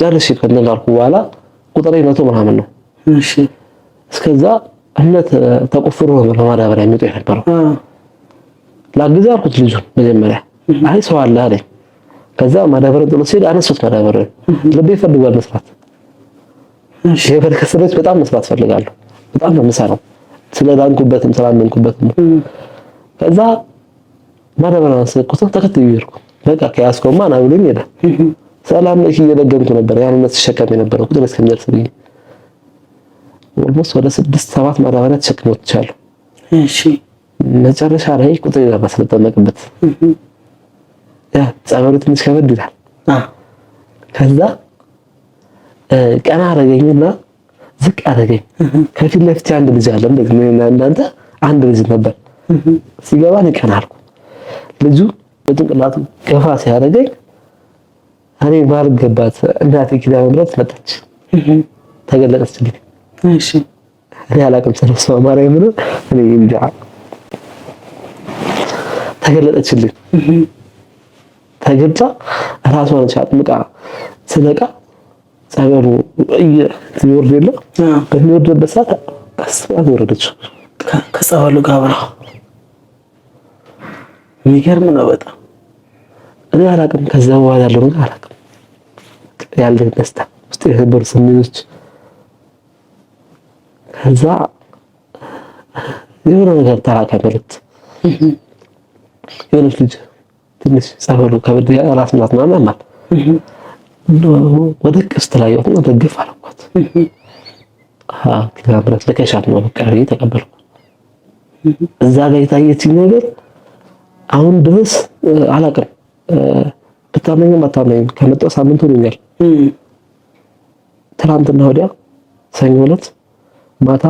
ጨርሼ ከነጋርኩ በኋላ ቁጥሬ 100 ምናምን ነው። እሺ እስከዛ እምነት ተቆፍሮ ነው ለማዳበሪያ የሚወጣ የነበረው። ላግዝ አልኩት ልጁን መጀመሪያ። አይ ሰው አለ አለኝ። ከዛ ማዳበሪያ ጥሎ ሲል አነሱት ማዳበሪያ። ልቤ ፈልጓል መስራት። እሺ የበረከሰሎች በጣም መስራት ፈልጋለሁ። በጣም ነው የምሰራው። ስለዳንኩበትም ስላመንኩበትም። ከዛ ማዳበሪያ አንስቶ ተከትዬ ሄድኩ። በቃ ከያዝከውማ ና ብሎኝ ሄደ። ሰላም ለኪ እየደገምኩ ነበር። ያን ነው ተሸከም የነበረው ቁጥር እስከሚደርስ ብዬ ኦልሞስት ወደ 6-7 ማዳበሪያ ተሸክሞ ወጥቻለሁ። እሺ መጨረሻ ላይ ቁጥር ይደረስ ለተጠመቅበት ያ ጸበሉ ትንሽ ከበድ ይላል። ከዛ ቀና አደረገኝና ዝቅ አደረገኝ። ከፊት ለፊት አንድ ልጅ አለ እንደዚህ ነው እናንተ አንድ ልጅ ነበር። ሲገባ ቀና አልኩ። ልጁ በጭንቅላቱ ገፋ ሲያደርገኝ እኔ ባልገባት እናቴ ኪዳነ ምሕረት መጣች። ተገለጠችልኝ። እሺ እኔ አላውቅም ስለሷ ማርያም ነው እኔ እንጃ ተገለጠችልኝ። ተገልጣ ራሷን አጥምቃ ስነቃ ጸበሉ ይወርድ የለ በሚወርድበት ሰዓት ቀስ ብላ ወረደች ከጸበሉ ጋር ብላ። የሚገርም ነው በጣም። እኔ አላውቅም ከዛ በኋላ ያለው ነገር አላውቅም። ያለኝ ደስታ ውስጥ የነበሩ ስሜቶች ከዛ የሆነ ነገር ተራከመለት። የሆነች ልጅ ትንሽ ጸበሉ ከበድ ራስ ምታት ምናምን ያማል። ወደ ቅስት ላይ ወጥና ደግፍ አልኳት። ክብረት ለከሻት ነው በቃ ተቀበልኩ። እዛ ጋር የታየችኝ ነገር አሁን ድረስ አላውቅም። ብታመኝም አታመኝም ከመጣሁ ሳምንት ሆኖኛል። ትናንትና ወዲያ ሰኞ ዕለት ማታ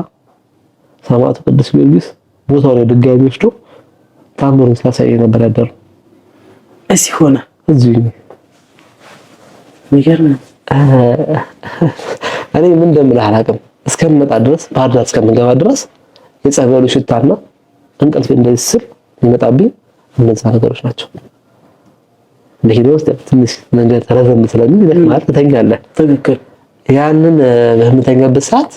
ሰማዕቱ ቅዱስ ጊዮርጊስ ቦታው ላይ ድጋሚ ወስዶ ታምሩን ሲያሳይ ነበር ያደረው። እዚህ ሆነ እዚህ የሚገርም እኔ ምን እንደምልህ አላውቅም። እስከምመጣ ድረስ ባህር ዳር እስከምገባ ድረስ የጸበሉ ሽታና እንቅልፍ እንደዚህ ስል የሚመጣብኝ እነዛ ነገሮች ናቸው። ለሄዶ ውስጥ ትንሽ ነገር ተረዘም ስለሚል ይደክማል፣ ትተኛለህ። ትክክል። ያንን በምተኛበት ሰዓት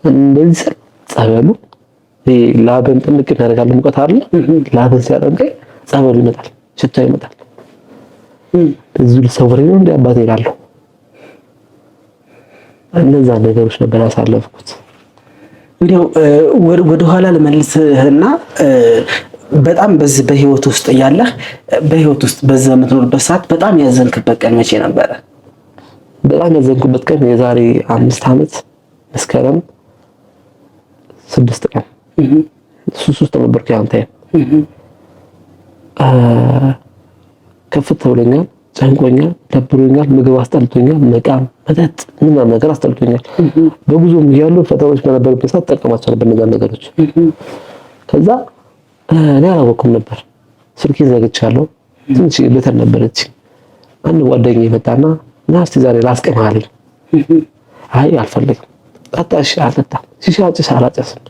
እንደዚህ ስል ጸበሉ ላብን ጥንቅ ያደርጋል። ሙቀት አይደል? ላብን ሲያጠንቀኝ ጸበሉ ይመጣል፣ ሽታው ይመጣል። እዚህ ልሰወረኝ ነው እንደ አባቴ እላለሁ። እነዛ ነገሮች ነበር ያሳለፍኩት። እንዲያው ወደ ኋላ ልመልስህና በጣም በዚህ በህይወት ውስጥ እያለህ በህይወት ውስጥ በዛ የምትኖርበት ሰዓት በጣም ያዘንክበት ቀን መቼ ነበረ? በጣም ያዘንኩበት ቀን የዛሬ 5 ዓመት መስከረም 6 ቀን ሱስ ውስጥ ነበርኩ። ያንተ ከፍት ብሎኛል፣ ጨንቆኛል፣ ደብሮኛል፣ ምግብ አስጠልቶኛል፣ መቃም፣ መጠጥ ምናምን ነገር አስጠልቶኛል። በጉዞም እያሉ ፈተናዎች በነበሩበት ሰዓት ተጠቀማቸው ነበር እነዛ ነገሮች። ከዛ እኔ አላወኩም ነበር። ስልኬን ዘግቻለሁ። ትንሽ በተን ነበረች። አንድ ጓደኛዬ መጣና ና እስቲ ዛሬ ላስቀምህ አለኝ። አይ አልፈልግም። ጠጣ። እሺ አልጠጣም። ሺሻ አጭስ አላጨስም።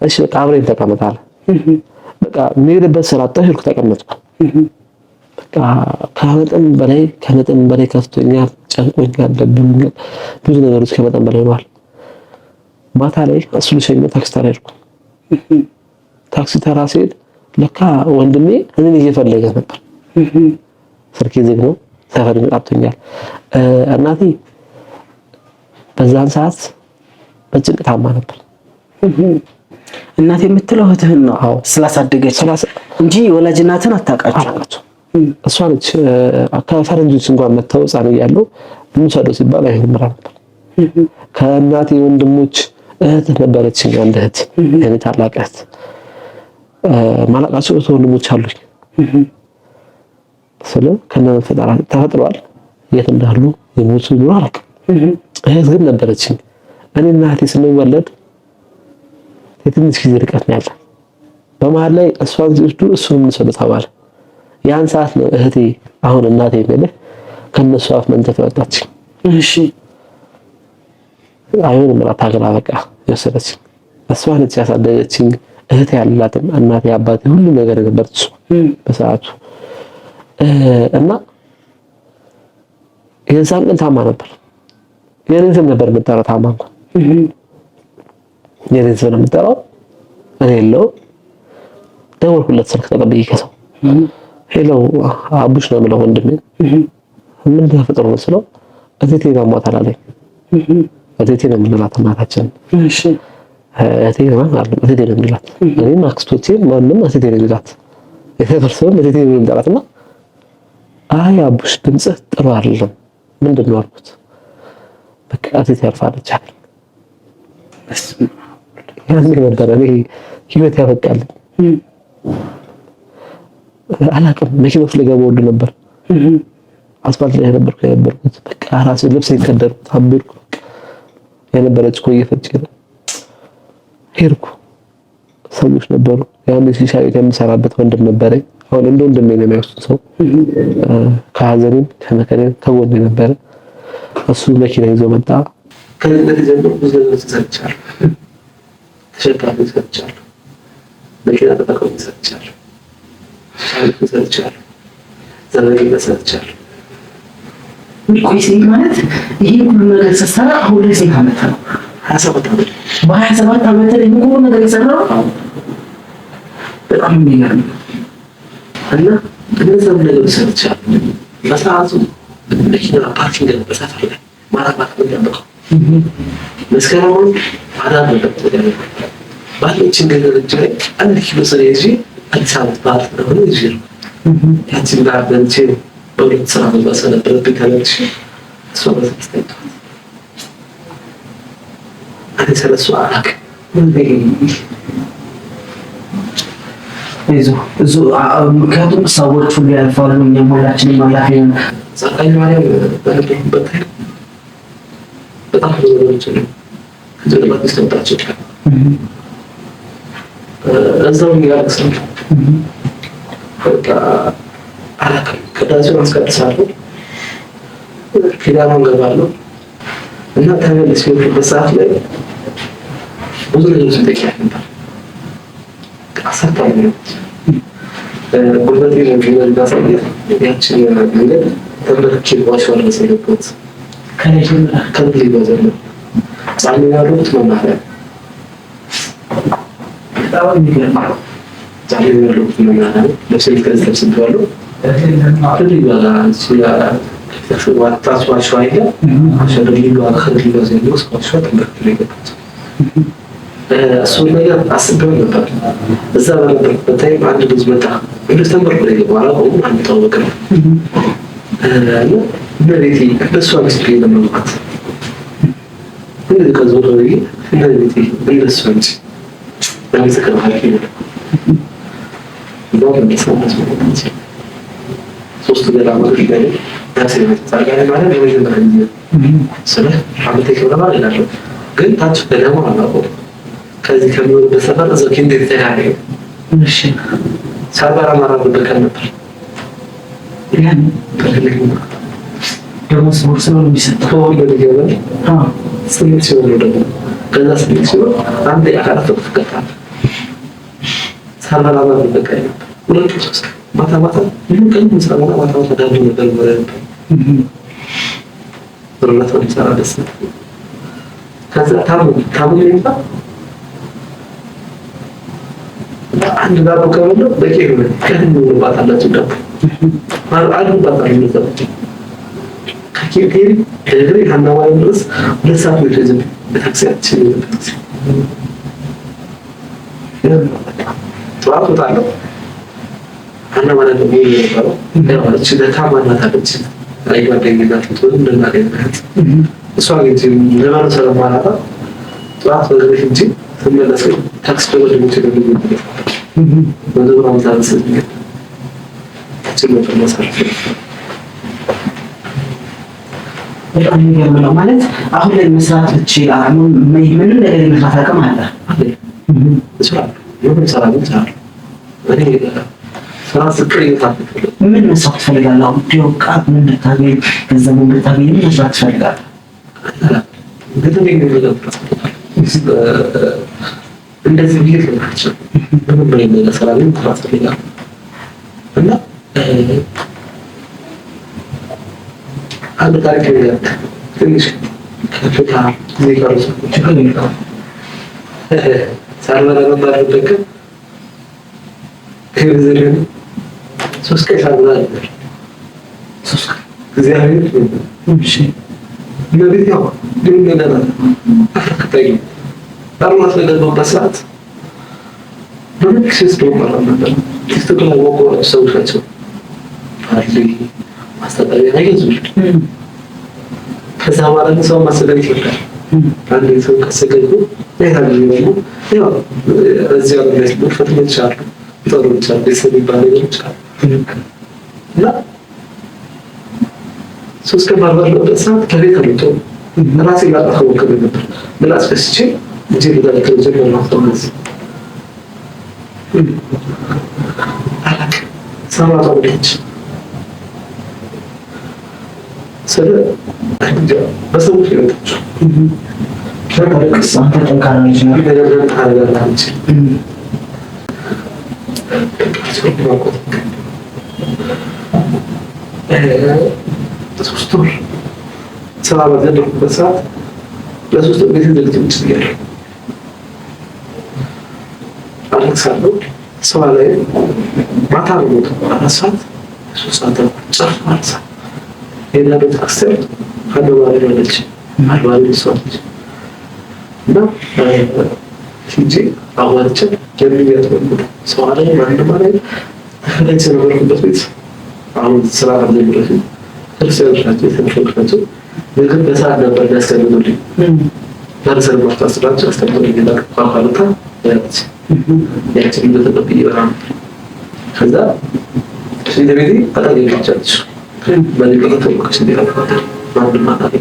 እሺ በቃ አብረን ተቀመጥ አለ። በቃ የሚሄድበት ስራ አጣሁ። ተቀመጥኩ። በቃ ከመጠን በላይ ከፍቶኛል፣ ጨንቆኛል፣ ደብሮኛል። ብዙ ነገሮች ከመጠን በላይ ሆነዋል። ማታ ላይ እሱ ልሸኝ ታክሲ ተራ ሄድኩ። ታክሲ ተራ ስሄድ ለካ ወንድሜ እኔን እየፈለገ ነበር። ስልኬ ዝግ ነው። ሰፈር መጣብኛል። እናቴ በዛን ሰዓት በጭንቅ ታማ ነበር። እናቴ የምትለው እህትህን ነው ስላሳደገች እንጂ ወላጅ እናትን አታውቃቸው። እሷ ነች ከፈረንጆች እንኳን መተው ሕፃን እያለሁ እንውሰደው ሲባል አይሆንም ነበር። ከእናቴ ወንድሞች እህት ነበረችኝ፣ አንድ እህት የኔ ታላቅ እህት። ማላቃቸው ወንድሞች አሉኝ። ስለ ከነን ተፈጥሯል። የት እንዳሉ የሞቱ ነው አላውቅም። እህት ግን ነበረችኝ። እኔ እና እህቴ ስንወለድ የትንሽ ጊዜ ርቀት ነው ያለን። በመሃል ላይ እሷን ሲወስዱ እሱንም እንውሰደው ተባለ። ያን ሰዓት ነው እህቴ አሁን እናቴ የሚልህ ከነሱ አፍ መንተፍ ያወጣች። እሺ አይሆንም ማለት ታገላ በቃ የወሰደችኝ እሷ ነች ያሳደገችኝ። እህቴ ያላትም እናቴ አባቴ ሁሉ ነገር ነበረች በሰዓቱ። እና የዛን ቀን ታማ ነበር። የኔን ስም ነበር የምጠራው። ታማ እንኳን የኔን ስም ነው የምጠራው። እኔ የለው ደወልኩለት ስልክ ተቀብዬ ከሰው ሄሎ አቡሽ ነው የምለው ወንድሜ። ምን ተፈጥሮ ነው ስለው እቴቴ አሟታል አለኝ። እቴቴ ነው የምንላት እናታችን። እሺ እቴቴ ነው የምንላት። እኔም አክስቶቼ ማንም እቴቴ ነው የሚላት። የተፈርሰው እቴቴ ነው የሚላትና አይ አቡሽ ድምጽህ ጥሩ አይደለም ምንድን ነው አልኩት። በቃ እቴቴ ያርፋለች አለኝ። ያኔ ነበር እኔ ህይወት ያበቃልኝ። አላውቅም መኪና ውስጥ ልገባ ወድ ነበር። አስፋልት ላይ የነበርኩት በቃ ራሴ ልብስ ይከደርኩት አብርኩ የነበረች እኮ እየፈጨ ሄድኩ። ሰዎች ነበሩ። ያን ሺሻ ቤት የምሰራበት ወንድም ነበረኝ። አሁን ወንድሜ ነው የሚያውቁት ሰው ከሀዘኔም ከመከሬም ከጎኔ ነበረ። እሱ መኪና ይዞ መጣ። ከዚህ ጀምሮ ብዙ ነገሮች ሰርቻለሁ። ተሸካሚ ሰርቻለሁ። መኪና ተጠቃሚ ሰርቻለሁ። ሻንጣ ሰርቻለሁ። ዘመድ ሰርቻለሁ። ቆይ ማለት ይሄ ሁሉ ነገር ስትሰራ አሁን ላይ ስንት ዓመት ነው? 27 ዓመት። በ27 ዓመት ላይ ሁሉ ነገር የሰራው በጣም የሚገርም እና እነዛም ነገሮች ሰርቻለሁ። በሰዓቱ መኪና ፓርኪንግ በሰፈር ላይ ማራባት ነው። መስከረም አዳር ነበር። ባለችን ገንዘብ እጅ ላይ 1 ኪሎ ስለ ይዤ አዲስ አበባ ባህር እንደሆነ ይዤ ነው ያቺን ጋር በልቼ በሁለት ስራ መባሰ ነበረብኝ። ተለብሼ እሷ በተስተኝ እኔ ስለሱ አላውቅም። ምክንያቱም ሰዎች ሁሉ ያልፋሉ፣ እኛም ሁላችንም ማለፍ ነው። ጸጋዬ ማርያም በነበርኩበት በጣም ብዙ ነገሮች ነው ከጀርባት ይስተምጣቸው ይችላል። እዛው ያለቅሳል። በቃ አላውቅም። ቅዳሴውን አስቀድሳለሁ፣ ኪዳኑን ገባለሁ እና ተመልሼ በሰዓት ላይ ብዙ ነገሮች ይጠይቃል ነበር። አሰርታለሁ ጉልበቴ ለሚሆን ባሳየት ያችን መንገድ ተመልኬ ዋሻው ድረስ የገባሁት ከዚህ ይበዛል ጻሚ ያሉት መናኸሪያ በጣም የሚገርም ጻሚ ያሉት መናኸሪያ ለስልክ ተሰብስቤዋለሁ። ከዚህ ይበዛል ዋታስ ዋሻው አይደል ሸደሪ ጋር ከዚህ ይበዛል ዋሻው ተመልኬ የገባሁት እሱን ነገር አስቤው ነበር። እዛ በነበርኩበት ታይም አንድ ልጅ መጣ። እንደ ተንበርኩ ላይ ገባ አላውቀውም። አንድ ታወቀ ነው እና በቤቴ እሱ አመስግኝ ለመምጣት እንደዚህ ከዞር ወዲህ በቤቴ እንደሱ እንጂ በምስክር ሀኪ ነው ነው ለምሳሌ ሶስት ገዳማት ላይ ዳሴ ጻጋሪ ማለት የመጀመሪያ ጊዜ ስለ አመቴ ከብረማ ይላል። ግን ታች ገዳማ አላውቀውም። ከዚህ ከሚወርበት ሰፈር እዛው ኪንዴ ተያየ። እሺ ሳባራ ማራበት ነበር። ያን ደግሞ ስፖርት ነው የሚሰጠው ወደ ገበል ስሜት ሲሆን ደግሞ ከዛ ስሜት ሲሆን አንዴ አካላት ተፈቀጣ ሳባራ ማራበት ነበር። ሁለት ሶስት ማታ ማታ ምን ቀን መስራና ማታ ማታ ዳቦ ነበር ማለት ነው። ብርነት ነው ሰራ ደስ ከዛ ታሙ ይመጣ አንድ ዳቦ ከበሉ በቂ ነው። ከምን ባታላችሁ ዳቦ አንድ ባታላችሁ ዳቦ ከኪሪ ከግሪ ሀናዋይ ድረስ ሁለት ሰዓት ነው የፈጀው በታክሲያችን። ጠዋት ወጣለሁ ሀናዋይ ደግሞ ይሄዳለሁ ያለች ደካማ እናት አለች አይ ጓደኛዬ ትቶን እንደማገኛት እሷ ግን ለማን ሰለማራታ ጠዋት ወደ እንጂ ተመለሰ ታክሲ ወደ ሞተር ነው ወደ ብራም ታንሰኝ ስለዚህ መሳርፍ በጣም የሚገርም ነው። ማለት አሁን ላይ መስራት ብችል አሁን ምንም ነገር መስራት አቅም አለ እችላለሁ። የሆነ ስራ ነው እችላለሁ። እኔ ስራ ስቅር ይታፈል ምን መስራት ትፈልጋለህ? አሁን ዲዮቃ ምን እንድታገኝ ገንዘብ እንድታገኝ ምን መስራት ትፈልጋለህ? ግን እንደዚህ ቢሄድ ነው ምንም በሌለ ስራ ላይ መስራት ፈልጋለሁ እና አንድ ታሪክ ነው ትንሽ ከፍታ ዜጋሩ ችግር የለውም ሳልበላ መባረክ ከዚህ ሶስት ቀን ሳልበላ ነበር። ሶስት ቀን እግዚአብሔር እሺ ለቤት ያው ግን ገና አፍረከታይ ታርማስ ለገባበት ሰዓት በመክሰስ ደግሞ ነበር ትክክለኛ ወቆች ሰዎች ናቸው አሊ ማስተዳደሪያ አይገዙም። ከዛ በኋላ ሰው ማስተዳደር ይችላል። አንድ ሰው ከሰገዱ ይሄዳል ነው ያው እዚህ ያለው ነው ፈትኖች አሉ ጥሩዎች አሉ ደስ የሚባሉ ነገሮች አሉ እና ሶስት ቀን ባልበላበት ሰዓት ከቤት አልወጣ ራሴ ላጣው ወከለ ነበር ምላስ ከስቼ እጄ ለዳከው ጀመር ነው ተመስ አላክ ሰማታ ወደች ስለ በሰዎች ይወጣቸው አንተ ጠንካራ ልጅ ነህ። ሶስት ወር ስራ ባልጀመርኩበት ሰዓት ለሶስት ወር ቤት ዘግቼ ቁጭ ብያለሁ። አለቅሳለሁ። ሰው ላይ ማታ ነው የምወጣው። 4 ሰዓት 3 ሰዓት ጨርሶ ማለት ነው። ሄዳ ቤተክርስቲያን አድባሪ ማለች አድባሪ ሰው ነች እና ሂጄ አዋርቼ ለሚያት ወንድ ሰው አለ ማንድ ማለት ለዚህ ነበርኩበት ቤት አሁን ስራ አለብኝ ክርስቲያኖች ናቸው የተፈቀዱት ግን በሰዓት ነበር ያስቀምጡልኝ በርሰር ማስተስራቸው አስተምሮልኝ ይላል ቋንቋታ ያቺን በተጠብይ በራም ከዛ ሲደረግ አታገኛቻች በሊቀቱ ከሲደረግ ማንድ ማለት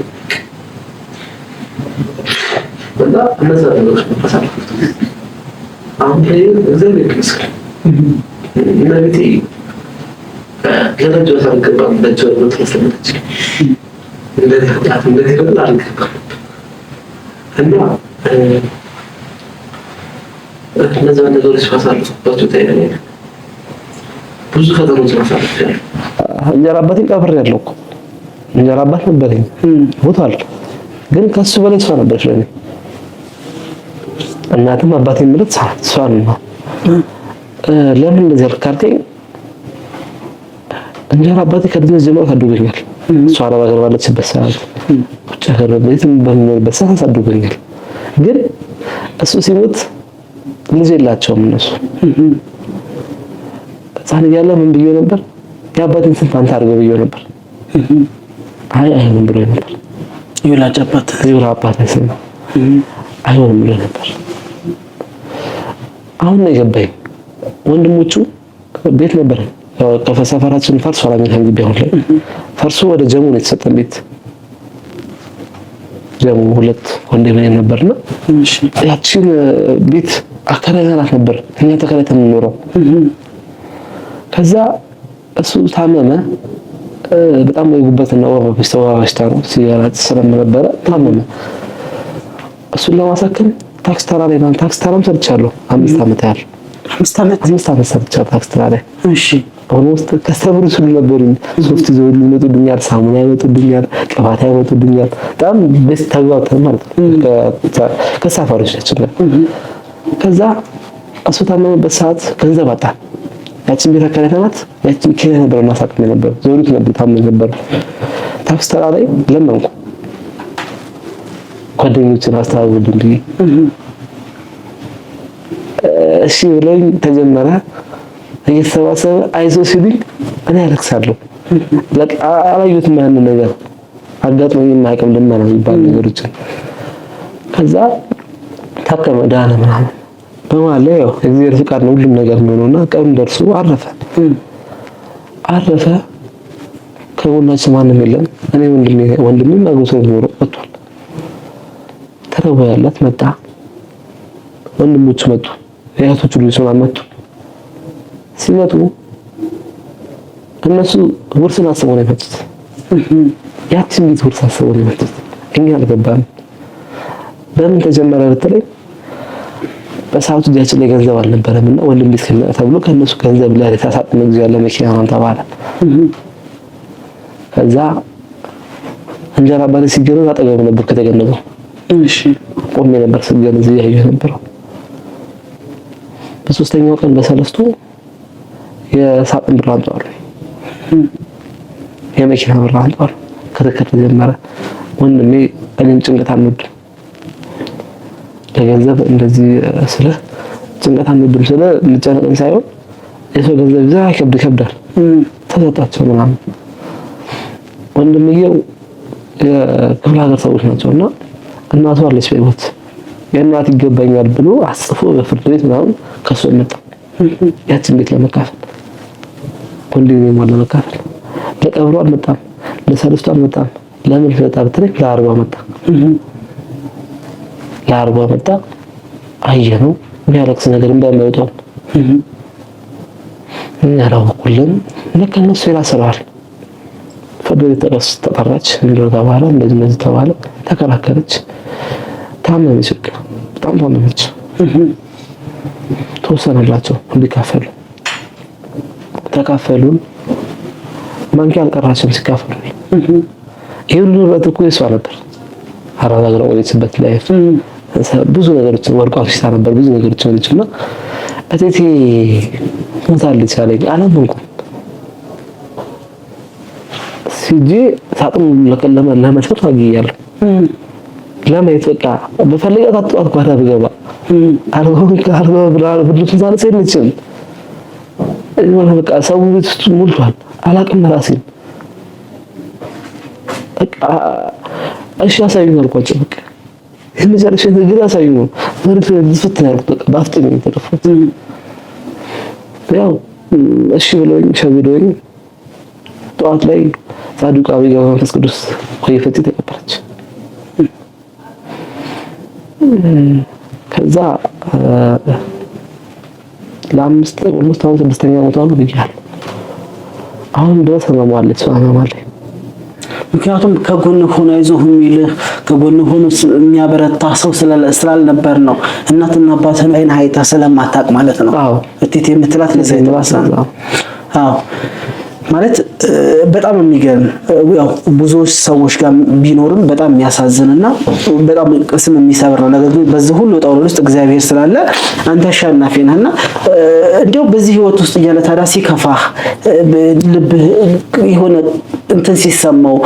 እና እነዛ ነገሮች መፈሳለፍ አሁን ላይ እግዚአብሔር ይመስገን እና ቤቴ ለረጅም ሰዓት ገባም ለጆሮ ተስተምተች እንደዚህ ኃጢአት እንደዚህ ነው አልገባም እና እነዛ ነገሮች ማሳለፍባቸው ታይለኝ ብዙ ፈተናዎች ማሳለፍ እንጀራ አባቴን ቀብሬያለሁ እኮ እንጀራ አባት ነበረኝ ሞቷል ግን ከሱ በላይ ሰው ነበር ለኔ እናትም አባቴም ማለት ሰው ነው ለምን እንደዚህ አልካልከኝ እንጀራ አባቴ ከድሮ ጀምሮ አሳድጎኛል እሷ አረብ ሀገር ባለችበት ሰዓት ውጭ ሀገር ቤትም በሚኖርበት ሰዓት አሳድጎኛል ግን እሱ ሲሞት ልጅ የላቸውም እነሱ ህፃን እያለ ምን ብዬው ነበር የአባቴን ስንት አንተ አድርገው ብዬው ነበር አይሆንም ብሎ ነበር ይውላጅ አባት ስም አይሆንም ብሎ ነበር አሁን ነው የገባኝ ወንድሞቹ ቤት ነበር ከሰፈራችን ፈርሶ አላገኘን ግቢ አሁን ላይ ፈርሶ ወደ ጀሙ ነው የተሰጠን ቤት ጀሙ ሁለት ወንድሜ ነበርና እሺ ያቺን ቤት አከራይናት ነበር እኛ ተከራይተን የምንኖረው ከዛ እሱ ታመመ በጣም የጉበትና ወባ በሽታ ነው ሲያራት ስለነበረ ታመመ እሱን ለማሳከም ታክስ ተራ ላይ ነው ታክስ ተራም ሰርቻለሁ 5 ዓመት ያህል 5 ዓመት ሰርቻለሁ ታክስ ተራ ላይ እሺ ኦልሞስት ከስተመሮች ሁሉ ነበሩኝ ሶፍት ይዘው ይመጡልኛል ሳሙና ይመጡልኛል ቅባት ይመጡልኛል በጣም ደስ ተግባብተን ማለት ነው ከሳፋሪዎች ናቸው ከዛ እሱ ታመመበት ሰዓት ገንዘብ አጣ ያቺን ቤት አከራይተናት ያቺን ኪራይ ነበር እናሳክም ነበር ዘውሪት ነበር ታመም ነበር ታክስ ተራ ላይ ለመንኩ ጓደኞችን አስተዋውሉኝ ብዬ እሺ ብለውኝ ተጀመረ እየተሰባሰበ አይዞ ሲሉኝ እኔ አለቅሳለሁ ለቃ አላየሁትም ያንን ነገር አጋጥሞኝ የማያውቅም ደማና የሚባል ነገሮችን ከዛ ታከመ ዳነ ምናምን በመሀል ላይ ያው እግዚአብሔር ፍቃድ ነው ሁሉም ነገር ነውና ቀኑ ደርሶ አረፈ ከጎናችን ማንም የለም እኔ ወንድሜ አግብቶ ኖሮ ወጥቷል ተረዋያላት መጣ ወንድሞቹ መጡ የእህቶቹ ልጆች መጡ ሲመጡ እነሱ ውርስን አስበው ነው የመጡት ያቺን ቤት ውርስ አስበው ነው የመጡት እኛ አልገባንም በምን ተጀመረ በተለይ በሰዓቱ እጃችን ላይ ገንዘብ አልነበረምና ወንድም ቤት ተብሎ ከነሱ ገንዘብ ላይ ተሳጥነ ጊዜ ያለ መኪና ነው ተባለ ከዛ እንጀራ አባቴ ሲገነዝ አጠገቡ ነበር ከተገነዘው እሺ ቆሜ ነበር ሲገነዝ ያየሁ ነበር በሶስተኛው ቀን በሰለስቱ የሳጥን ብር አምጣሉ የመኪና ብር አምጣሉ ከተከተ ጀመረ ወንድሜ እኔም ጭንቀት አንወድም ለገንዘብ እንደዚህ ስለ ጭንቀት አንወድም ስለ እንጨነቅን ሳይሆን የሰው ገንዘብ ይዛ ይከብዳል ተሰጣቸው ምናምን ወንድምየው የክፍለ ሀገር ሰዎች ናቸውና እናቱ አለች በህይወት የእናት ይገባኛል ብሎ አጽፎ በፍርድ ቤት ምናምን ከሱ መጣ ያችን ቤት ለመካፈል ወንድሜ ማለት ለመካፈል ለቀብሩ አልመጣም ለሰለስቱ አልመጣም ለምን ፈጣ በትሪክ ለአርባ መጣ አየነው የሚያለቅስ ነገር እንደማይወጣው ያራው ኩልን ለከነሱ ይራሰራል ፍርድ ቤት ተጠራች። እንደው ተባለ እንደዚህ ተባለ፣ ተከራከረች፣ ታመመች። በጣም ታመመች። ተወሰነላቸው እንዲካፈሉ ተካፈሉን። ማንኪያ አልቀራችም ሲካፈሉ። ይሄ ሁሉ ንብረት እኮ የሷ ነበር። አራዳ ግራ ወይስበት ላይ ብዙ ነገሮችን ወርቋ ሽታ ነበር። ብዙ ነገሮችን አለችና እቴቴ ሞታለች አለኝ። አላመንኩም። ሲጂ ሳጥኑ ለመልሰት አግያለሁ። ለማየት በቃ በፈልጋት አጥቷት ጓዳ ብገባ አልሆን ብሎ ትዛለች አይነችም። በቃ ሰው ቤት ውስጥ ሞልቷል። አላቅም ራሴን በቃ እሺ አሳዩኝ አልኳቸው። በቃ የመጨረሻ ነገር አሳዩኝ ነው ማለት ዝፍት ያልኩት በቃ ባፍጥኝ ተደፍኩት። ያው እሺ ብለውኝ ሸውደውኝ ጠዋት ላይ ጻድቁ አብይ መንፈስ ቅዱስ ኮይፈት ተቀበለች። ከዛ ለአምስት ኦልሞስት አሁን ስድስተኛ ዓመቷ ነው ልጅያል። አሁን ድረስ አማማለች አማማለች። ምክንያቱም ከጎን ሆኖ አይዞህ የሚልህ ከጎን ሆኖ የሚያበረታ ሰው ስላልነበር ነው። እናትና አባትህን አይን አይታ ስለማታውቅ ማለት ነው። አዎ እቴቴ የምትላት ለዚህ ነው። አዎ ማለት በጣም የሚገርም ያው ብዙዎች ሰዎች ጋር ቢኖርም በጣም የሚያሳዝንና በጣም ቅስም የሚሰብር ነው። ነገር ግን በዚህ ሁሉ ጣውሎ ውስጥ እግዚአብሔር ስላለ አንተ አሸናፊ ነህና እንደው በዚህ ህይወት ውስጥ እያለ ታዲያ ሲከፋህ ልብህ የሆነ እንትን ሲሰማው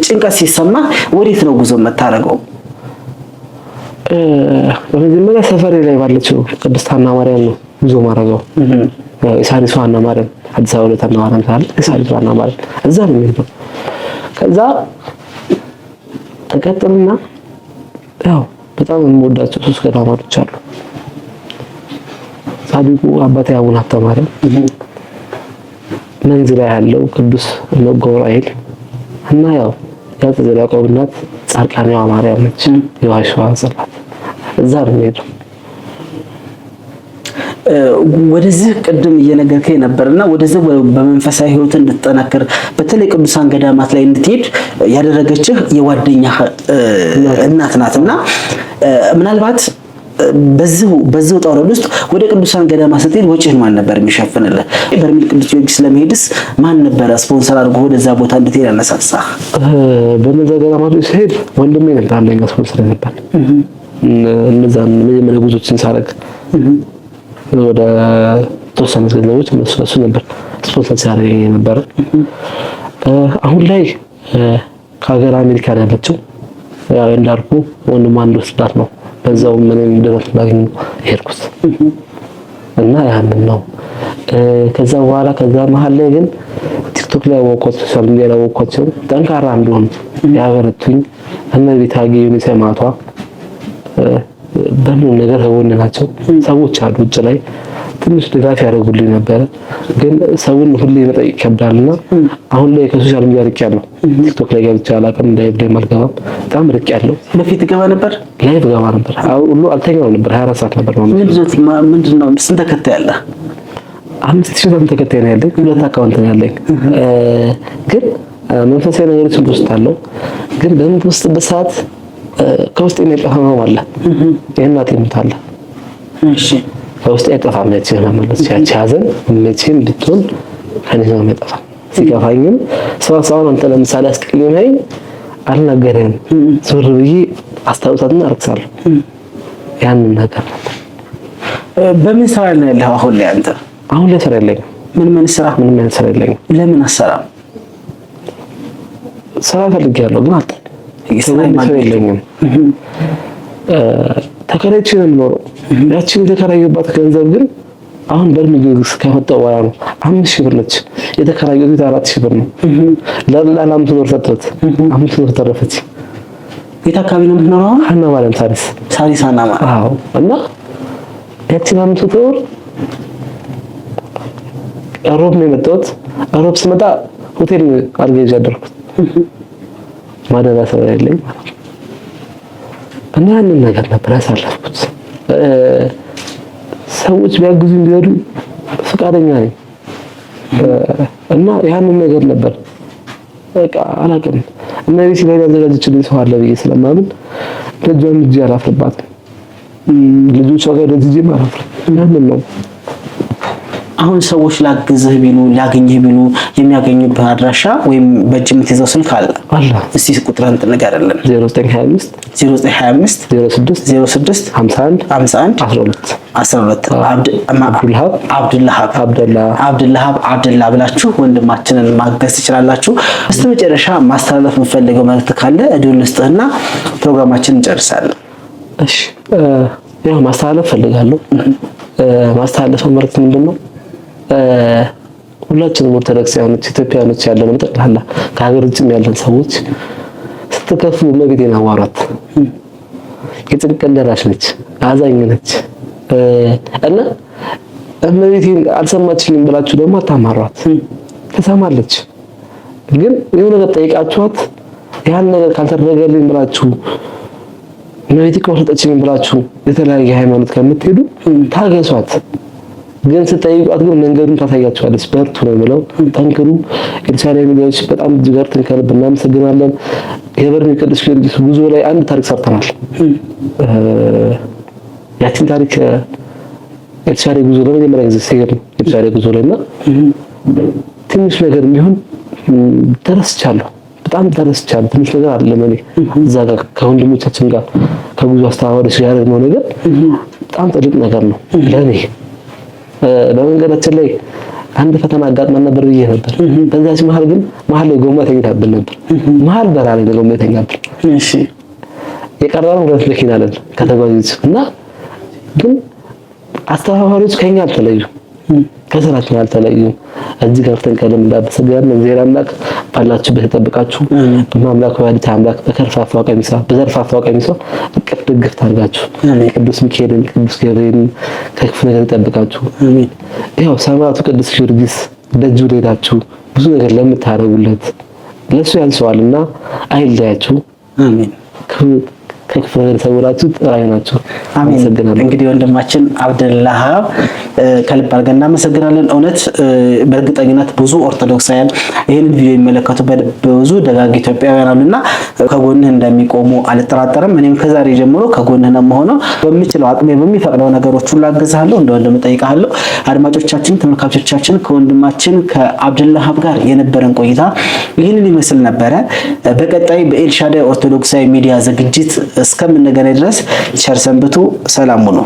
ጭንቀት ሲሰማህ ወዴት ነው ጉዞ የምታደርገው? በመጀመሪያ ሰፈሬ ላይ ባለችው ቅድስት ሐና ማርያም ነው ጉዞ ማድረገው። የሳሪስ ሐና ማርያም አዲስ አበባ ላይ ሐና ማርያም ታል የሳሪስ ሐና ማርያም እዛ ነው የሚሄደው። ከዛ ተቀጥልና ያው በጣም የምወዳቸው ሶስት ገዳማቶች አሉ። ጻድቁ አባቴ አቡነ ሀብተ ማርያም፣ መንዝ ላይ ያለው ቅዱስ ገብርኤል እና ያው ያዕቆብ ያዕቆብ እናት ጻድቃኔዋ ማርያም ነች። የዋሽዋ ጽላት እዛ ነው የሚሄደው። ወደዚህ ቅድም እየነገርከኝ ነበርና ወደዚህ በመንፈሳዊ ህይወት እንድትጠነክር በተለይ ቅዱሳን ገዳማት ላይ እንድትሄድ ያደረገችህ የጓደኛህ እናት ናትና ምናልባት በዚህ ጣውረድ ውስጥ ወደ ቅዱሳን ገዳማት ስትሄድ ወጪህን ማን ነበር የሚሸፍንልህ? በርሜል ቅዱስ ጊዮርጊስ ለመሄድስ ማን ነበር ስፖንሰር አድርጎ ወደዛ ቦታ እንድትሄድ ያነሳሳህ? በነዛ ገዳማት ሲሄድ ወንድሜ ነበር አንደኛ ስፖንሰር ነበር። እነዛን መጀመሪያ ጉዞችን ሳረግ ወደ ተወሰነ ገንዘቦች እሱ ነበር ስፖንሰር ሲያደርገኝ ነበር። አሁን ላይ ከሀገር አሜሪካ ያለችው ያው እንዳልኩ ወንድም አንድ ወስዳት ነው። በዛው ምንም እንደረት ባገኝ ሄድኩት እና ያንን ነው። ከዛ በኋላ ከዛ መሀል ላይ ግን ቲክቶክ ላይ ወቆት ሶሻል ሚዲያ ላይ ወቆቸው ጠንካራ እንደሆነ ያበረቱኝ እመቤት አገኙኝ ሰማቷ በምን ነገር ሆነ ናቸው ሰዎች አሉ ውጭ ላይ ትንሽ ድጋፍ ያደርጉልኝ ነበር። ግን ሰውን ሁሌ መጠየቅ ይከብዳልና አሁን ላይ ከሶሻል ሚዲያ ርቅ ያለው ቲክቶክ ላይ ገብቼ አላውቅም። ላይቭ ላይ አልገባም። በጣም ርቅ ያለው በፊት ገባ ነበር፣ ላይቭ ገባ ነበር። ሁሉ አልተኛው ነበር 24 ሰዓት ነበር ማለት ነው። ምንድነው ስንት ተከታይ ያለ? 5000 ተከታይ ነው ያለኝ። 2 አካውንት ነው ያለኝ። ግን መንፈሳዊ ነገሮችን ውስጥ አለው። ግን በምትወስድበት ሰዓት ከውስጥ የሚጠፋው አለ። የእናቴ ምታለ እሺ ከውስጥ አይጠፋም። ማለት ሲያቻዘን መቼም ብትሆን ከኔ ነው የሚጠፋ። ሲከፋኝም ሰዋን አንተ ለምሳሌ አስቀየመኝ አልናገረም። ዞር ብዬ አስታውሳትና አርክሳለሁ። ያንን ነገር በምን ስራ ላይ ያለው አሁን ላይ አንተ? አሁን ላይ ስራ የለኝም። ምን ስራ? ምንም ስራ የለኝም። ለምን አሰራም? ስራ ፈልጌያለሁ ግን አጣ የለኝም። ተከራይቼ ነው የምኖረው። ያቺን የተከራየሁባት ገንዘብ ግን አሁን በርሜል ከመጣሁ በኋላ ነው 5000 ብር ነች የተከራየሁት። 4000 ብር ነው ለአምስት ወር ሰጥቶት 5 ወር ተረፈች። የት አካባቢ ነው የምትኖረው? ሐና ማርያም ሳሪስ ሐና ማርያም። አዎ እና ያቺን 5 ወር ሮብ ነው የመጣሁት። ሮብ ስመጣ ሆቴል አልገዛ አደረኩት። ማደራ ሰው የለኝ እና ያንን ነገር ነበር ያሳለፍኩት። ሰዎች ቢያግዙኝ ቢረዱ ፈቃደኛ ነኝ እና ያንን ነገር ነበር በቃ አላውቅም። እመቤቴ ላይ ያዘጋጀችልኝ ሰው አለ ብዬ ስለማምን ደጇን እጄ አላፍርባትም። ልጆቿ ጋር ደጅ አላፍርም። ያንን ነው። አሁን ሰዎች ላግዝህ ቢሉ ሊያገኝህ ቢሉ የሚያገኙበት አድራሻ ወይም በእጅ የምትይዘው ስልክ አለ? እስቲ ቁጥርን ንገረልን። 0925 06 51 12 አብዱላሃብ ብላችሁ ወንድማችንን ማገዝ ትችላላችሁ። በስተመጨረሻ ማስተላለፍ የምፈልገው መልዕክት ካለ እድሉን ልስጥህና ፕሮግራማችንን እንጨርሳለን። እሺ፣ ያው ማስተላለፍ ፈልጋለሁ። ማስተላለፈው መልዕክት ምንድነው? ሁላችንም ኦርቶዶክሳውያኖች ኢትዮጵያውያኖች ያለን ጠቅላላ ከሀገር ውጭም ያለን ሰዎች ስትከፉ እመቤቴን አዋሯት። የጭንቅ ደራሽ ነች፣ አዛኝ ነች እና እመቤቴን አልሰማችኝም ብላችሁ ደግሞ አታማሯት። ትሰማለች። ግን የሆነ ነገር ጠይቃችኋት ያን ነገር ካልተደረገልኝ ብላችሁ እመቤቴ ካልሰጠችኝም ብላችሁ የተለያየ ሃይማኖት ከምትሄዱ ታገሷት። ግን ስትጠይቋት ግን መንገዱን ታሳያችኋለች። በርቱ ነው የምለው። ጠንክሩ። ኤልሻዳይ ሚዲያዎች በጣም ጅጋርትን ከልብ እናመሰግናለን። የበርሜ ቅዱስ ጊዮርጊስ ጉዞ ላይ አንድ ታሪክ ሰርተናል። ያችን ታሪክ ኤልሻዳይ ጉዞ ለመጀመሪያ ጊዜ ሲሄድ ነው ኤልሻዳይ ጉዞ ላይና ትንሽ ነገር ቢሆን ተረስቻለሁ። በጣም ተረስቻለሁ። ትንሽ ነገር አለ ለኔ እዛ ጋር ከወንድሞቻችን ጋር ከጉዞ አስተባባሪዎች ጋር ያደረግነው ነገር በጣም ትልቅ ነገር ነው ለኔ። በመንገዳችን ላይ አንድ ፈተና አጋጥመን ነበር ብዬ ነበር። በዛች መሀል ግን መሀል ላይ ጎማ ተኝታብን ነበር። መሀል በራ ላይ ጎማ ተኝታብን። እሺ፣ የቀረበው ሁለት መኪና አለን ከተጓዦች እና ግን አስተባባሪዎች ከኛ አልተለዩ፣ ከስራችን አልተለዩ። እዚህ ገብተን ቀለም እንዳበሰጋን እግዚአብሔር አምላክ ባላችሁበት ተጠብቃችሁ በአምላክ ወላዲተ አምላክ በከርፋፋው ቀሚሷ በዘርፋፋው ቀሚሷ እቅፍ ድግፍ ታርጋችሁ ቅዱስ ሚካኤልን ቅዱስ ገብርኤልን ከክፉ ነገር ይጠብቃችሁ። አሜን። ያው ሰማዕቱ ቅዱስ ጊዮርጊስ ደጁ ሄዳችሁ ብዙ ነገር ለምታረጉለት ለሱ ያንሰዋልና አይለያችሁ። አሜን። ከክፉ ነገር ሰውራችሁ ጥራይናችሁ። አመሰግናለሁ። እንግዲህ ወንድማችን አብዱላሃብ ከልብ አድርገን እናመሰግናለን። እውነት በእርግጠኝነት ብዙ ኦርቶዶክሳውያን ይህንን ቪዲዮ የሚመለከቱ ብዙ ደጋግ ኢትዮጵያውያን አሉና ከጎንህ እንደሚቆሙ አልጠራጠርም። እኔም ከዛሬ ጀምሮ ከጎንህ ነው የምሆነው። በሚችለው አቅሜ በሚፈቅደው ነገሮች ሁሉ አግዝሃለሁ፣ እንደ ወንድም እጠይቅሃለሁ። አድማጮቻችን፣ ተመልካቾቻችን ከወንድማችን ከአብዱላሃብ ጋር የነበረን ቆይታ ይህንን ይመስል ነበረ። በቀጣይ በኤልሻዳይ ኦርቶዶክሳዊ ሚዲያ ዝግጅት እስከምንገናኝ ድረስ ቸር ሰንብቱ። ሰላም ሁኑ።